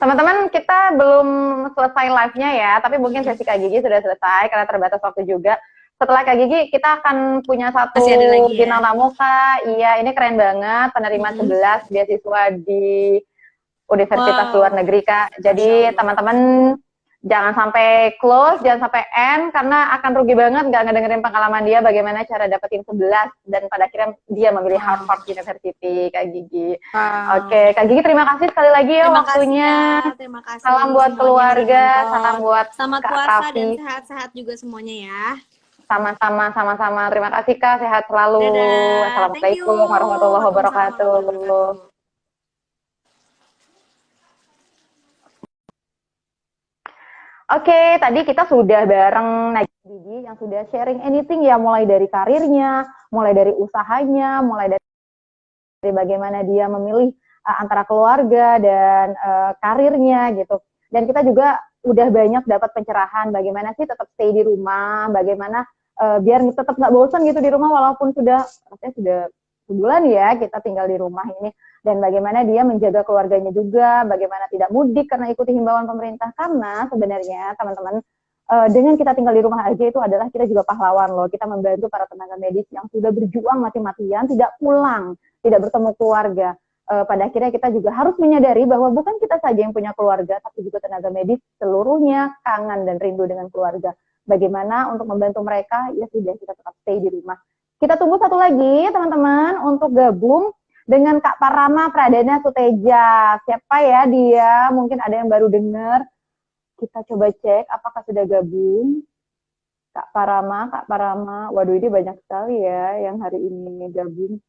Teman-teman, kita belum selesai live-nya ya, tapi mungkin sesi Kak Gigi sudah selesai karena terbatas waktu juga. Setelah Kak Gigi, kita akan punya satu bintang tamu Kak. Iya, ini keren banget, penerima 11 beasiswa di Universitas Luar Negeri Kak. Jadi teman-teman jangan sampai close, jangan sampai end, karena akan rugi banget nggak ngedengerin pengalaman dia bagaimana cara dapetin 11 dan pada akhirnya dia memilih Harvard University, Kak Gigi. Oke, Kak Gigi terima kasih sekali lagi ya waktunya. Terima kasih. Salam buat keluarga, salam buat selamat Kak puasa Raffi. dan sehat-sehat juga semuanya ya. Sama-sama. Terima kasih Kak, sehat selalu. Dadah. Assalamualaikum warahmatullahi wabarakatuh. Oke, tadi kita sudah bareng Najib Gigi yang sudah sharing anything ya, mulai dari karirnya, mulai dari usahanya, mulai dari bagaimana dia memilih antara keluarga dan karirnya gitu. Dan kita juga udah banyak dapat pencerahan bagaimana sih tetap stay di rumah, bagaimana biar tetap nggak bosan gitu di rumah walaupun sudah sebulan ya kita tinggal di rumah ini. Dan bagaimana dia menjaga keluarganya juga, bagaimana tidak mudik karena ikuti himbauan pemerintah. Karena sebenarnya teman-teman dengan kita tinggal di rumah aja itu adalah kita juga pahlawan loh. Kita membantu para tenaga medis yang sudah berjuang mati-matian, tidak pulang, tidak bertemu keluarga. Pada akhirnya kita juga harus menyadari bahwa bukan kita saja yang punya keluarga, tapi juga tenaga medis seluruhnya kangen dan rindu dengan keluarga. Bagaimana untuk membantu mereka? Ya sudah, kita tetap stay di rumah. Kita tunggu satu lagi teman-teman untuk gabung dengan Kak Parama Pradana Suteja. Siapa ya dia? Mungkin ada yang baru dengar. Kita coba cek apakah sudah gabung. Kak Parama, Kak Parama. Waduh, ini banyak sekali ya yang hari ini gabung.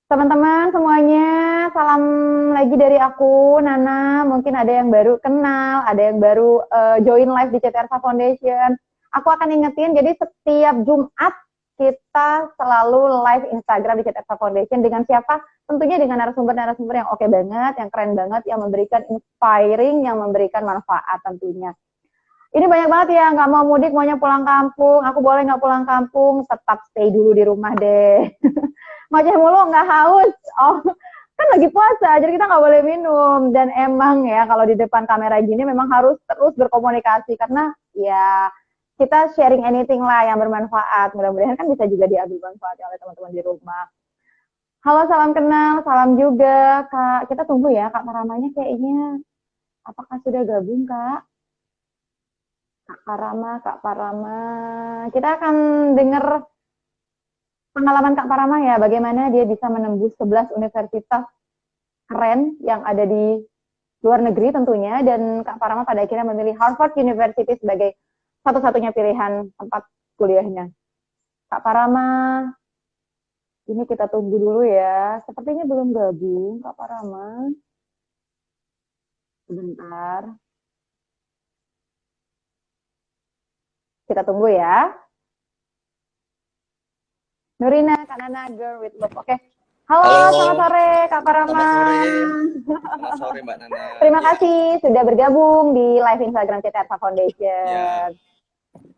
Teman-teman semuanya, salam lagi dari aku, Nana. Mungkin ada yang baru kenal, ada yang baru join live di CT Arsa Foundation. Aku akan ingetin, jadi setiap Jumat kita selalu live Instagram di CT Arsa Foundation dengan siapa? Tentunya dengan narasumber-narasumber yang oke banget, yang keren banget, yang memberikan inspiring, yang memberikan manfaat tentunya. Ini banyak banget ya, nggak mau mudik, maunya pulang kampung. Aku boleh nggak pulang kampung? Tetap stay dulu di rumah deh. Ngoceh mulu nggak haus. Oh, kan lagi puasa, jadi kita nggak boleh minum. Dan emang ya, kalau di depan kamera gini memang harus terus berkomunikasi. Karena ya kita sharing anything lah yang bermanfaat. Mudah-mudahan kan bisa juga diambil manfaat oleh teman-teman di rumah. Halo, salam kenal, salam juga, Kak. Kita tunggu ya, Kak Maramanya kayaknya. Apakah sudah gabung, Kak? Kak Parama, Kak Parama. Kita akan dengar pengalaman Kak Parama ya, bagaimana dia bisa menembus 11 universitas keren yang ada di luar negeri tentunya, dan Kak Parama pada akhirnya memilih Harvard University sebagai satu-satunya pilihan tempat kuliahnya. Kak Parama, ini kita tunggu dulu ya. Sepertinya belum gabung, Kak Parama. Sebentar. Kita tunggu ya. Nurina, Kak Nana, Girl with Love. Oke. Halo, selamat Halo, sore Kak Parama. selamat sore. Selamat sore Mbak Nana. Terima Ya, kasih sudah bergabung di live Instagram CT Arsa ya. Foundation.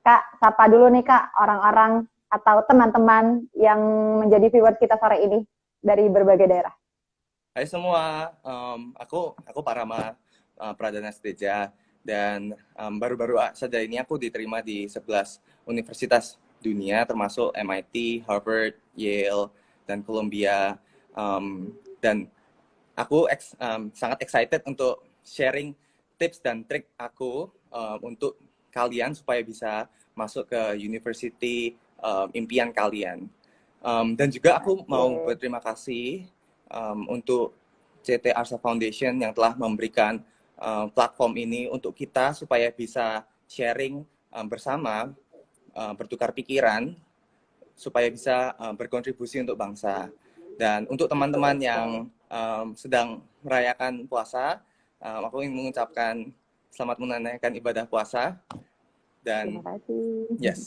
Kak, sapa dulu nih Kak, orang-orang atau teman-teman yang menjadi viewers kita sore ini dari berbagai daerah. Hai semua, aku Parama Pradana Seteja, dan baru-baru saja ini aku diterima di 11 universitas dunia termasuk MIT, Harvard, Yale, dan Columbia. Dan aku sangat excited untuk sharing tips dan trik aku untuk kalian supaya bisa masuk ke university impian kalian. Dan juga aku mau berterima kasih untuk CT Arsa Foundation yang telah memberikan platform ini untuk kita supaya bisa sharing bersama, bertukar pikiran, supaya bisa berkontribusi untuk bangsa. Dan untuk teman-teman yang sedang merayakan puasa, aku ingin mengucapkan selamat menunaikan ibadah puasa. Dan Terima kasih. yes.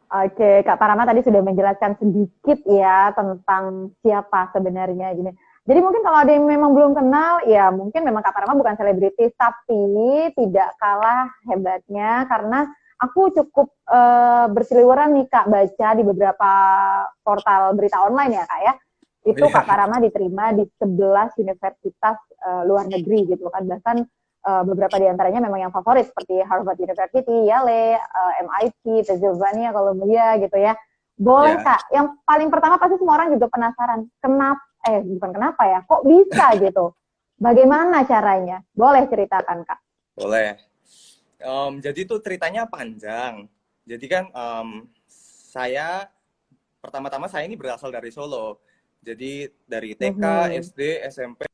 Oke, Kak Parama tadi sudah menjelaskan sedikit ya tentang siapa sebenarnya gini. Jadi mungkin kalau ada yang memang belum kenal, ya mungkin memang Kak Parama bukan selebritis, tapi tidak kalah hebatnya karena aku cukup berseliweran nih Kak baca di beberapa portal berita online ya Kak ya. Itu Oh, Kak iya. Parama diterima di 11 universitas luar negeri gitu kan. Bahkan beberapa di antaranya memang yang favorit seperti Harvard University, Yale, MIT, Pennsylvania, Columbia gitu ya. Boleh Ya, Kak, yang paling pertama pasti semua orang juga penasaran, kenapa, bukan kenapa ya, kok bisa gitu? Bagaimana caranya? Boleh ceritakan Kak. boleh. Jadi itu ceritanya panjang. Jadi kan saya pertama-tama saya ini berasal dari Solo. Jadi dari TK, Mhm. SD, SMP.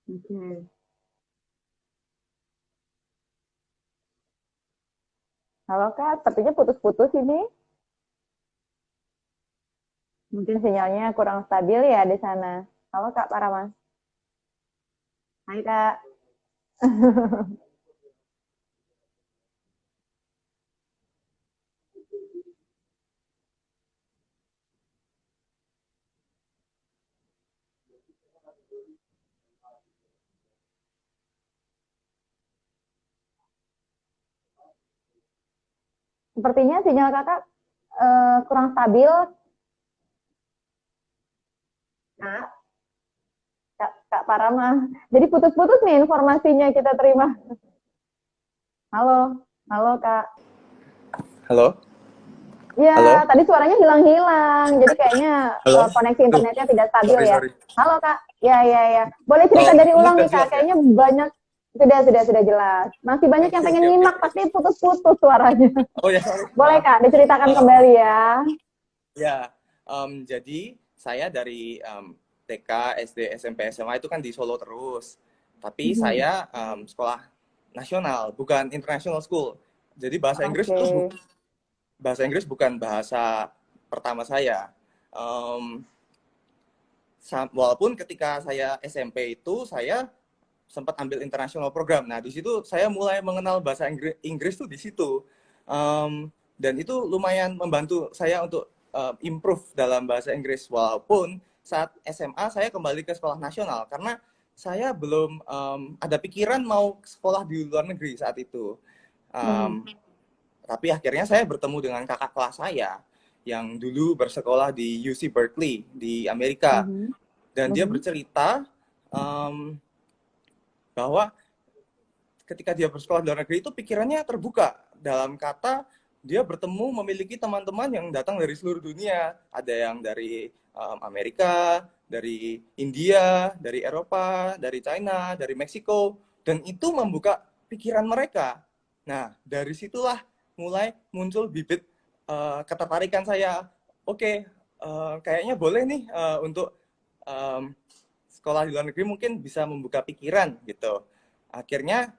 Oke. Halo Kak, sepertinya putus-putus ini. Mungkin sinyalnya kurang stabil ya di sana. Halo Kak Parama. Hai Kak. Sepertinya sinyal kakak kurang stabil. Kak, Kak Parama. Jadi putus-putus nih informasinya kita terima. Halo, halo Kak. Halo? Ya, Halo? tadi suaranya hilang-hilang. Jadi kayaknya Halo? koneksi Duh, internetnya tidak stabil sorry, ya. sorry. Halo Kak. Ya, ya, ya. Boleh Oh, cerita dari ini ulang udah nih Kak. jelas ya? Kayaknya banyak sudah jelas. Masih banyak yang Oke, pengen oke, oke, nyimak oke. tapi putus-putus suaranya. Oh ya, sorry, Boleh maaf. Kak, diceritakan Eh, kembali ya. ya, jadi saya dari TK, SD, SMP, SMA itu kan di Solo terus. Tapi Mhm. saya sekolah nasional, bukan international school. Jadi Oke. bahasa Inggris bukan bahasa pertama saya. Em, Walaupun ketika saya SMP itu saya sempat ambil international program. Nah, di situ saya mulai mengenal bahasa Inggris tuh di situ. Dan itu lumayan membantu saya untuk improve dalam bahasa Inggris. Walaupun saat SMA saya kembali ke sekolah nasional karena saya belum ada pikiran mau sekolah di luar negeri saat itu. Mhm. Tapi akhirnya saya bertemu dengan kakak kelas saya yang dulu bersekolah di UC Berkeley di Amerika. Mhm. Dan dia Mhm. bercerita bahwa ketika dia bersekolah di luar negeri itu pikirannya terbuka dalam kata dia bertemu memiliki teman-teman yang datang dari seluruh dunia, ada yang dari Amerika, dari India, dari Eropa, dari China, dari Meksiko, dan itu membuka pikiran mereka. Nah, dari situlah mulai muncul bibit ketertarikan saya. Oke, kayaknya boleh nih untuk um, sekolah di luar negeri mungkin bisa membuka pikiran gitu. Akhirnya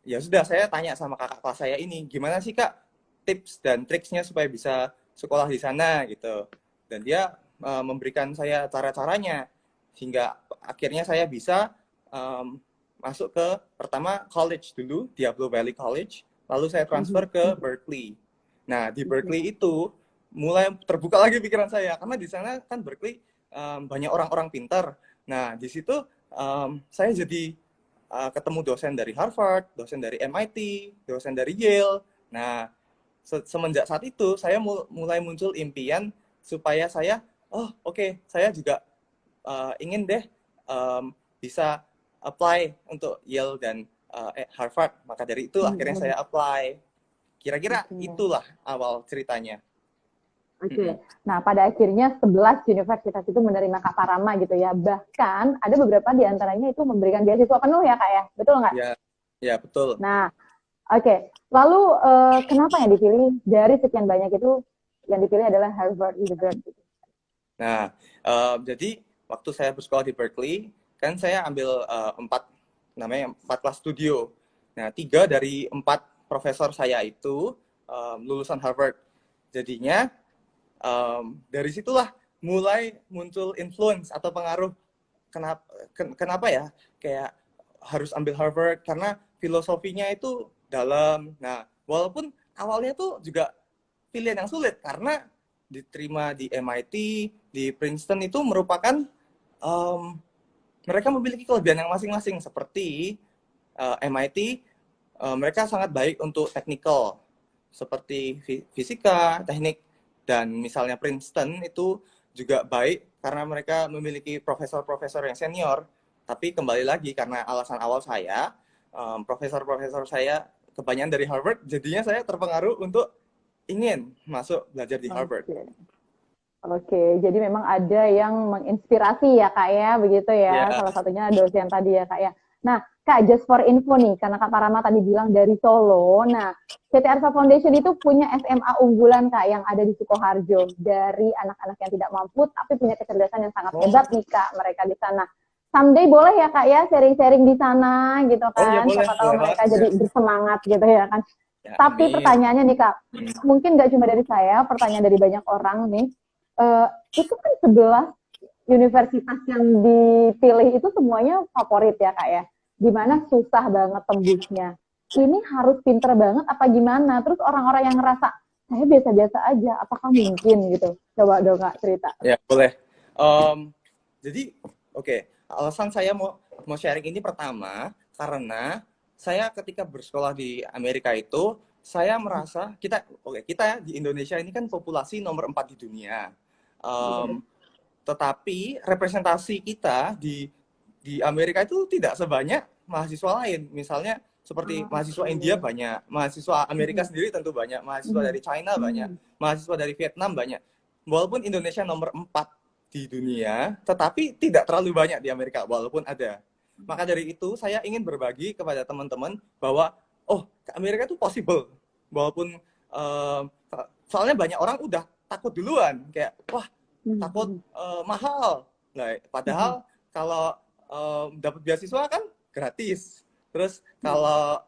ya sudah saya tanya sama kakak kelas saya ini gimana sih kak tips dan triksnya supaya bisa sekolah di sana gitu, dan dia memberikan saya cara-caranya sehingga akhirnya saya bisa um, masuk ke pertama college dulu, Diablo Valley College, lalu saya transfer Mhm. ke Berkeley. Nah di Berkeley itu mulai terbuka lagi pikiran saya karena di sana kan Berkeley banyak orang-orang pintar. Nah di situ saya jadi ketemu dosen dari Harvard, dosen dari MIT, dosen dari Yale. Nah, semenjak saat itu saya mulai muncul impian supaya saya, oh oke, saya juga ingin deh bisa apply untuk Yale dan Harvard. Maka dari itu akhirnya Mhm. saya apply. Kira-kira Oke. itulah awal ceritanya. Oke. Nah, pada akhirnya 11 universitas itu menerima Kak Parama gitu ya. Bahkan ada beberapa di antaranya itu memberikan beasiswa penuh ya, Kak ya. Betul nggak? Ya, ya betul. Nah, oke. Lalu kenapa yang dipilih dari sekian banyak itu yang dipilih adalah Harvard University? Nah, jadi waktu saya bersekolah di Berkeley, kan saya ambil empat kelas studio. Nah, 3 dari 4 profesor saya itu lulusan Harvard. Jadinya dari situlah mulai muncul influence atau pengaruh. Kenapa ya kayak harus ambil Harvard karena filosofinya itu dalam. Nah, walaupun awalnya tuh juga pilihan yang sulit karena diterima di MIT, di Princeton itu merupakan mereka memiliki kelebihan yang masing-masing. Seperti MIT, mereka sangat baik untuk technical seperti fisika, teknik, dan misalnya Princeton itu juga baik karena mereka memiliki profesor-profesor yang senior. Tapi kembali lagi karena alasan awal saya, profesor-profesor saya kebanyakan dari Harvard, jadinya saya terpengaruh untuk ingin masuk belajar di Harvard. Oke. Oke, jadi memang ada yang menginspirasi ya Kak ya, begitu ya. Ya, Salah satunya dosen tadi ya Kak ya. Nah, Kak, just for info nih, karena Kak Parama tadi bilang dari Solo. Nah, CT Arsa Foundation itu punya SMA unggulan Kak yang ada di Sukoharjo. Dari anak-anak yang tidak mampu, tapi punya kecerdasan yang sangat oh, hebat nih Kak mereka di sana. Someday boleh ya Kak ya sharing-sharing di sana gitu oh ya kan. Siapa tahu boleh banget mereka ya. jadi bersemangat gitu ya kan. Ya, Tapi amin. pertanyaannya nih Kak, mungkin nggak cuma dari saya, pertanyaan dari banyak orang nih. Eh, itu kan 11 universitas yang dipilih itu semuanya favorit ya Kak ya. Gimana susah banget tembusnya. Ini harus pinter banget apa gimana? Terus orang-orang yang ngerasa saya biasa-biasa aja, apakah mungkin gitu? Coba dong Kak cerita. Ya boleh. Jadi oke, alasan saya mau sharing ini pertama karena saya ketika bersekolah di Amerika itu saya merasa kita ya di Indonesia ini kan populasi nomor 4 di dunia. Tetapi representasi kita di Amerika itu tidak sebanyak mahasiswa lain. Misalnya seperti mahasiswa India banyak, mahasiswa Amerika sendiri tentu banyak, mahasiswa dari China banyak, mahasiswa dari Vietnam banyak. Walaupun Indonesia nomor 4 di dunia, tetapi tidak terlalu banyak di Amerika, walaupun ada. Maka dari itu, saya ingin berbagi kepada teman-teman bahwa, ke Amerika itu possible. Walaupun, soalnya banyak orang udah takut duluan, kayak, wah, takut mahal. Nah, padahal kalau dapat beasiswa kan gratis. Terus kalau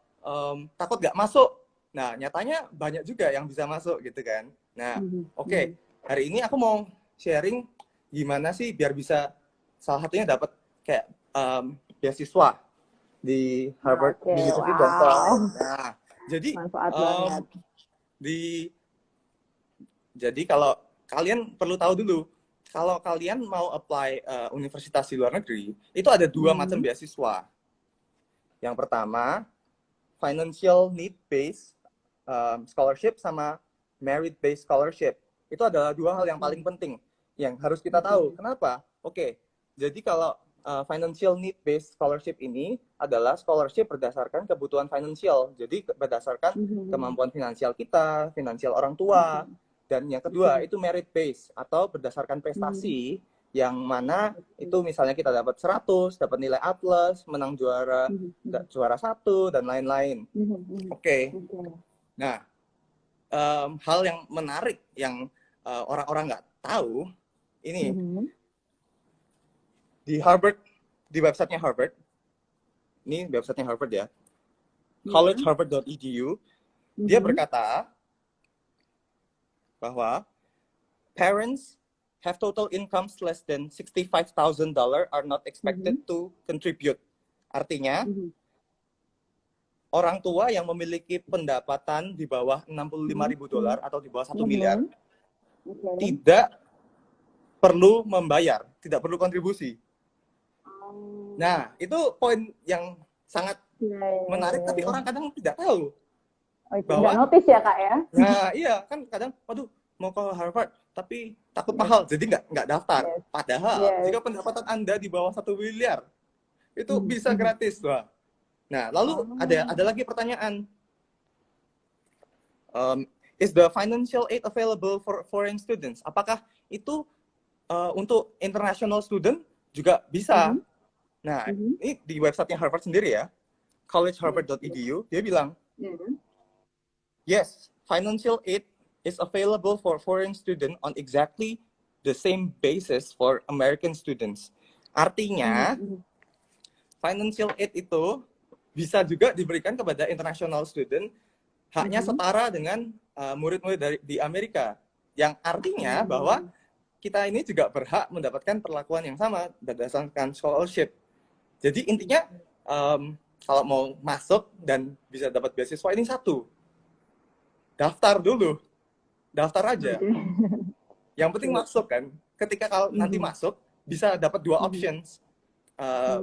takut nggak masuk, nah nyatanya banyak juga yang bisa masuk gitu kan. Nah, oke. Hari ini aku mau sharing gimana sih biar bisa salah satunya dapat kayak beasiswa di Harvard University dan lain. Nah, jadi jadi kalau kalian perlu tahu dulu, kalau kalian mau apply universitas di luar negeri, itu ada dua macam beasiswa. Yang pertama, financial need based scholarship sama merit based scholarship. Itu adalah dua hal yang paling penting yang harus kita tahu. Kenapa? Oke, jadi kalau financial need based scholarship ini adalah scholarship berdasarkan kebutuhan finansial. Jadi berdasarkan kemampuan finansial kita, finansial orang tua. Dan yang kedua itu merit based atau berdasarkan prestasi yang mana itu misalnya kita dapat 100, dapat nilai A+, menang juara 1 dan lain-lain. Oke. Nah, hal yang menarik yang orang-orang nggak tahu ini di Harvard, di websitenya Harvard, ini websitenya Harvard ya, collegeharvard.edu, dia berkata bahwa parents have total incomes less than $65,000 are not expected to contribute. Artinya, orang tua yang memiliki pendapatan di bawah $65.000 atau di bawah 1 miliar tidak perlu membayar, tidak perlu kontribusi. Nah, itu poin yang sangat menarik, tapi orang kadang tidak tahu. Bahwa notice ya Kak ya? Nah, iya kan kadang, waduh mau ke Harvard, tapi takut mahal, jadi nggak daftar. Padahal jika pendapatan Anda di bawah 1 miliar, itu bisa gratis, Wah. Nah, lalu ada lagi pertanyaan. Is the financial aid available for foreign students? Apakah itu untuk international student juga bisa? Nah, ini di websitenya Harvard sendiri ya, collegeharvard.edu, dia bilang, yes, financial aid is available for foreign student on exactly the same basis for American students. Artinya, financial aid itu bisa juga diberikan kepada international student, haknya setara dengan murid-murid di Amerika. Yang artinya bahwa kita ini juga berhak mendapatkan perlakuan yang sama berdasarkan scholarship. Jadi intinya, kalau mau masuk dan bisa dapat beasiswa ini satu, daftar dulu. Daftar aja. Yang penting masuk kan. Ketika kalau nanti masuk, bisa dapat 2 options.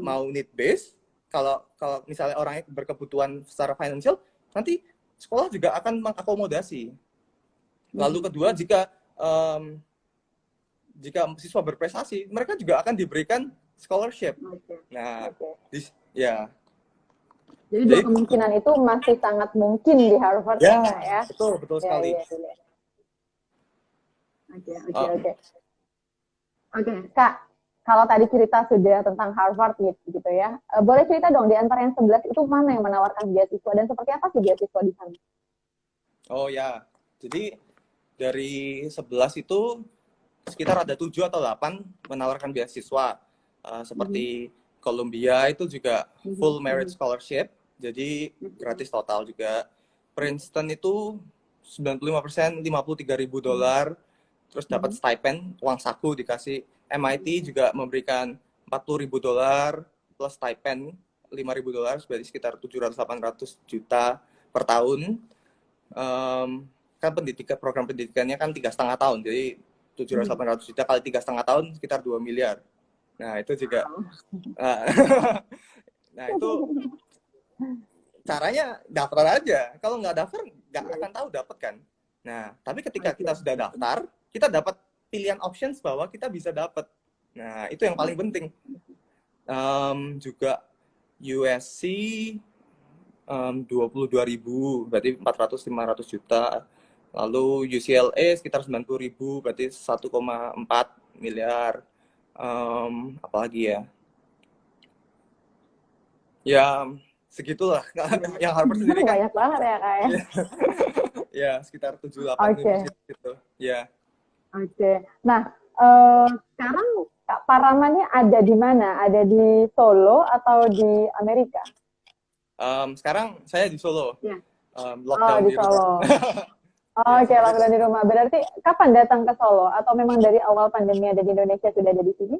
Mau need based, kalau misalnya orangnya berkebutuhan secara financial, nanti sekolah juga akan mengakomodasi. Lalu kedua, jika siswa berprestasi, mereka juga akan diberikan scholarship. Nah, ya. Jadi dua kemungkinan itu masih sangat mungkin di Harvard ya? Betul sekali. Oke, Kak. Kalau tadi cerita sudah tentang Harvard gitu ya, boleh cerita dong di antara yang 11 itu mana yang menawarkan beasiswa dan seperti apa sih beasiswa di sana? Oh ya, jadi dari 11 itu sekitar ada 7 atau 8 menawarkan beasiswa. Seperti Columbia itu juga full merit scholarship, jadi gratis total juga. Princeton itu 95%, $53.000, terus dapat stipend, uang saku dikasih. MIT juga memberikan $40.000 plus stipend $5.000, berarti sekitar 700-800 juta per tahun. Kan program pendidikannya kan 3,5 tahun, jadi 700-800 juta kali 3,5 tahun sekitar 2 miliar. Nah, itu juga. Nah, itu caranya daftar aja. Kalau nggak daftar, nggak akan tahu dapat kan. Nah, tapi ketika kita sudah daftar, kita dapat pilihan options bahwa kita bisa dapat. Nah, itu yang paling penting. Juga USC 22.000, berarti 400-500 juta. Lalu UCLA sekitar 90.000, berarti 1,4 miliar. Apalagi ya? Ya, segitulah. Yang Harvard sendiri kan banyak banget ya Kak ya. ya sekitar 7-8 universitas gitu. Ya. Oke. Nah, sekarang Kak Parama ini ada di mana? Ada di Solo atau di Amerika? Sekarang saya di Solo. Ya. Lockdown di Solo. Oke, lockdown di rumah. Berarti kapan datang ke Solo? Atau memang dari awal pandemi ada di Indonesia sudah ada di sini?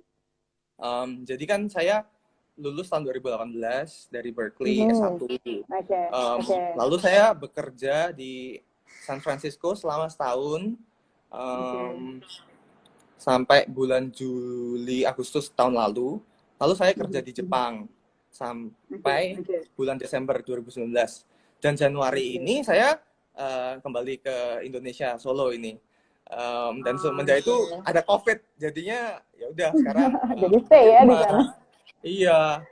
Jadi kan saya lulus tahun 2018 dari Berkeley S1. Lalu saya bekerja di San Francisco selama setahun sampai bulan Juli Agustus tahun lalu. Lalu saya kerja di Jepang sampai bulan Desember 2019. Dan Januari ini saya kembali ke Indonesia, Solo ini. Dan semenjak itu ada COVID, jadinya ya udah sekarang jadi stay ya di sana. Iya.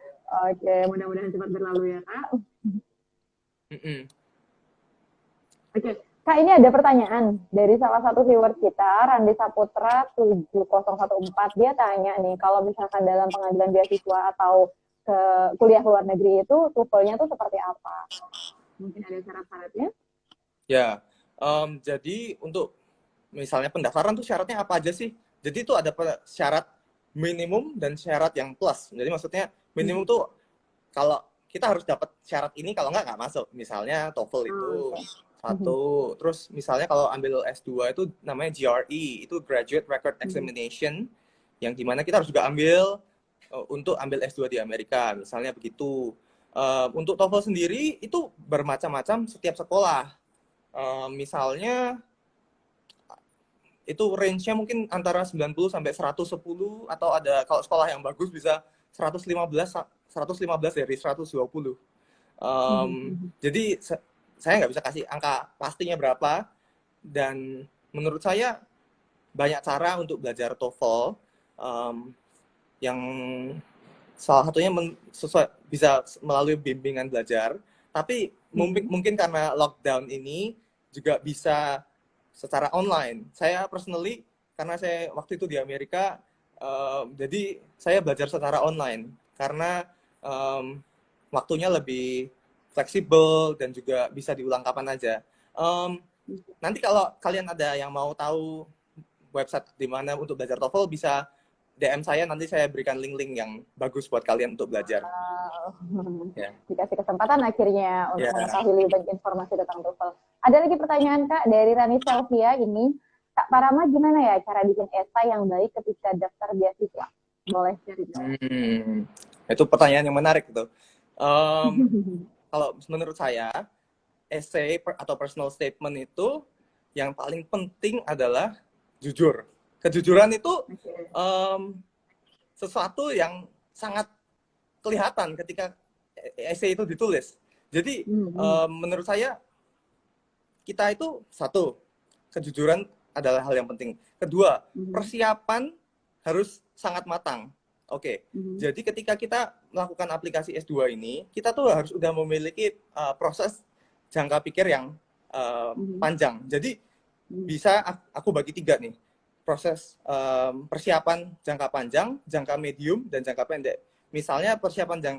Oke, mudah-mudahan cepat berlalu ya Kak. Oke, Kak, ini ada pertanyaan dari salah satu viewer kita, Randi Saputra 7014. Dia tanya nih, kalau misalkan dalam pengambilan beasiswa atau ke kuliah luar negeri itu TOEFL-nya tuh seperti apa? Mungkin ada syarat-syaratnya? Ya, jadi untuk misalnya pendaftaran tuh syaratnya apa aja sih? Jadi itu ada syarat minimum dan syarat yang plus. Jadi maksudnya minimum tuh kalau kita harus dapat syarat ini, kalau nggak masuk. Misalnya TOEFL itu satu. Terus misalnya kalau ambil S2 itu namanya GRE, itu Graduate Record Examination, yang dimana kita harus juga ambil untuk ambil S2 di Amerika, misalnya begitu. Untuk TOEFL sendiri itu bermacam-macam setiap sekolah. Misalnya itu range-nya mungkin antara 90 sampai 110, atau ada kalau sekolah yang bagus bisa 115 dari 120. Jadi saya nggak bisa kasih angka pastinya berapa, dan menurut saya banyak cara untuk belajar TOEFL, yang salah satunya bisa melalui bimbingan belajar, tapi mungkin karena lockdown ini juga bisa secara online. Saya personally, karena saya waktu itu di Amerika, jadi saya belajar secara online karena waktunya lebih fleksibel dan juga bisa diulang kapan aja. Nanti kalau kalian ada yang mau tahu website di mana untuk belajar TOEFL, bisa DM saya, nanti saya berikan link-link yang bagus buat kalian untuk belajar. Dikasih kesempatan akhirnya untuk mengetahui lebih banyak informasi tentang TOEFL. Ada lagi pertanyaan Kak dari Rani Selvia ini, Kak Parama gimana ya cara bikin esai yang baik ketika daftar beasiswa? Boleh cerita. Itu pertanyaan yang menarik tuh. Kalau menurut saya, essay atau personal statement itu yang paling penting adalah jujur. Kejujuran itu sesuatu yang sangat kelihatan ketika essay itu ditulis. Jadi menurut saya, kita itu satu, kejujuran adalah hal yang penting. Kedua, persiapan harus sangat matang. Oke. Jadi ketika kita melakukan aplikasi S2 ini, kita tuh harus udah memiliki proses jangka pikir yang panjang. Jadi bisa aku bagi 3 nih. Proses persiapan jangka panjang, jangka medium, dan jangka pendek. Misalnya persiapan jangka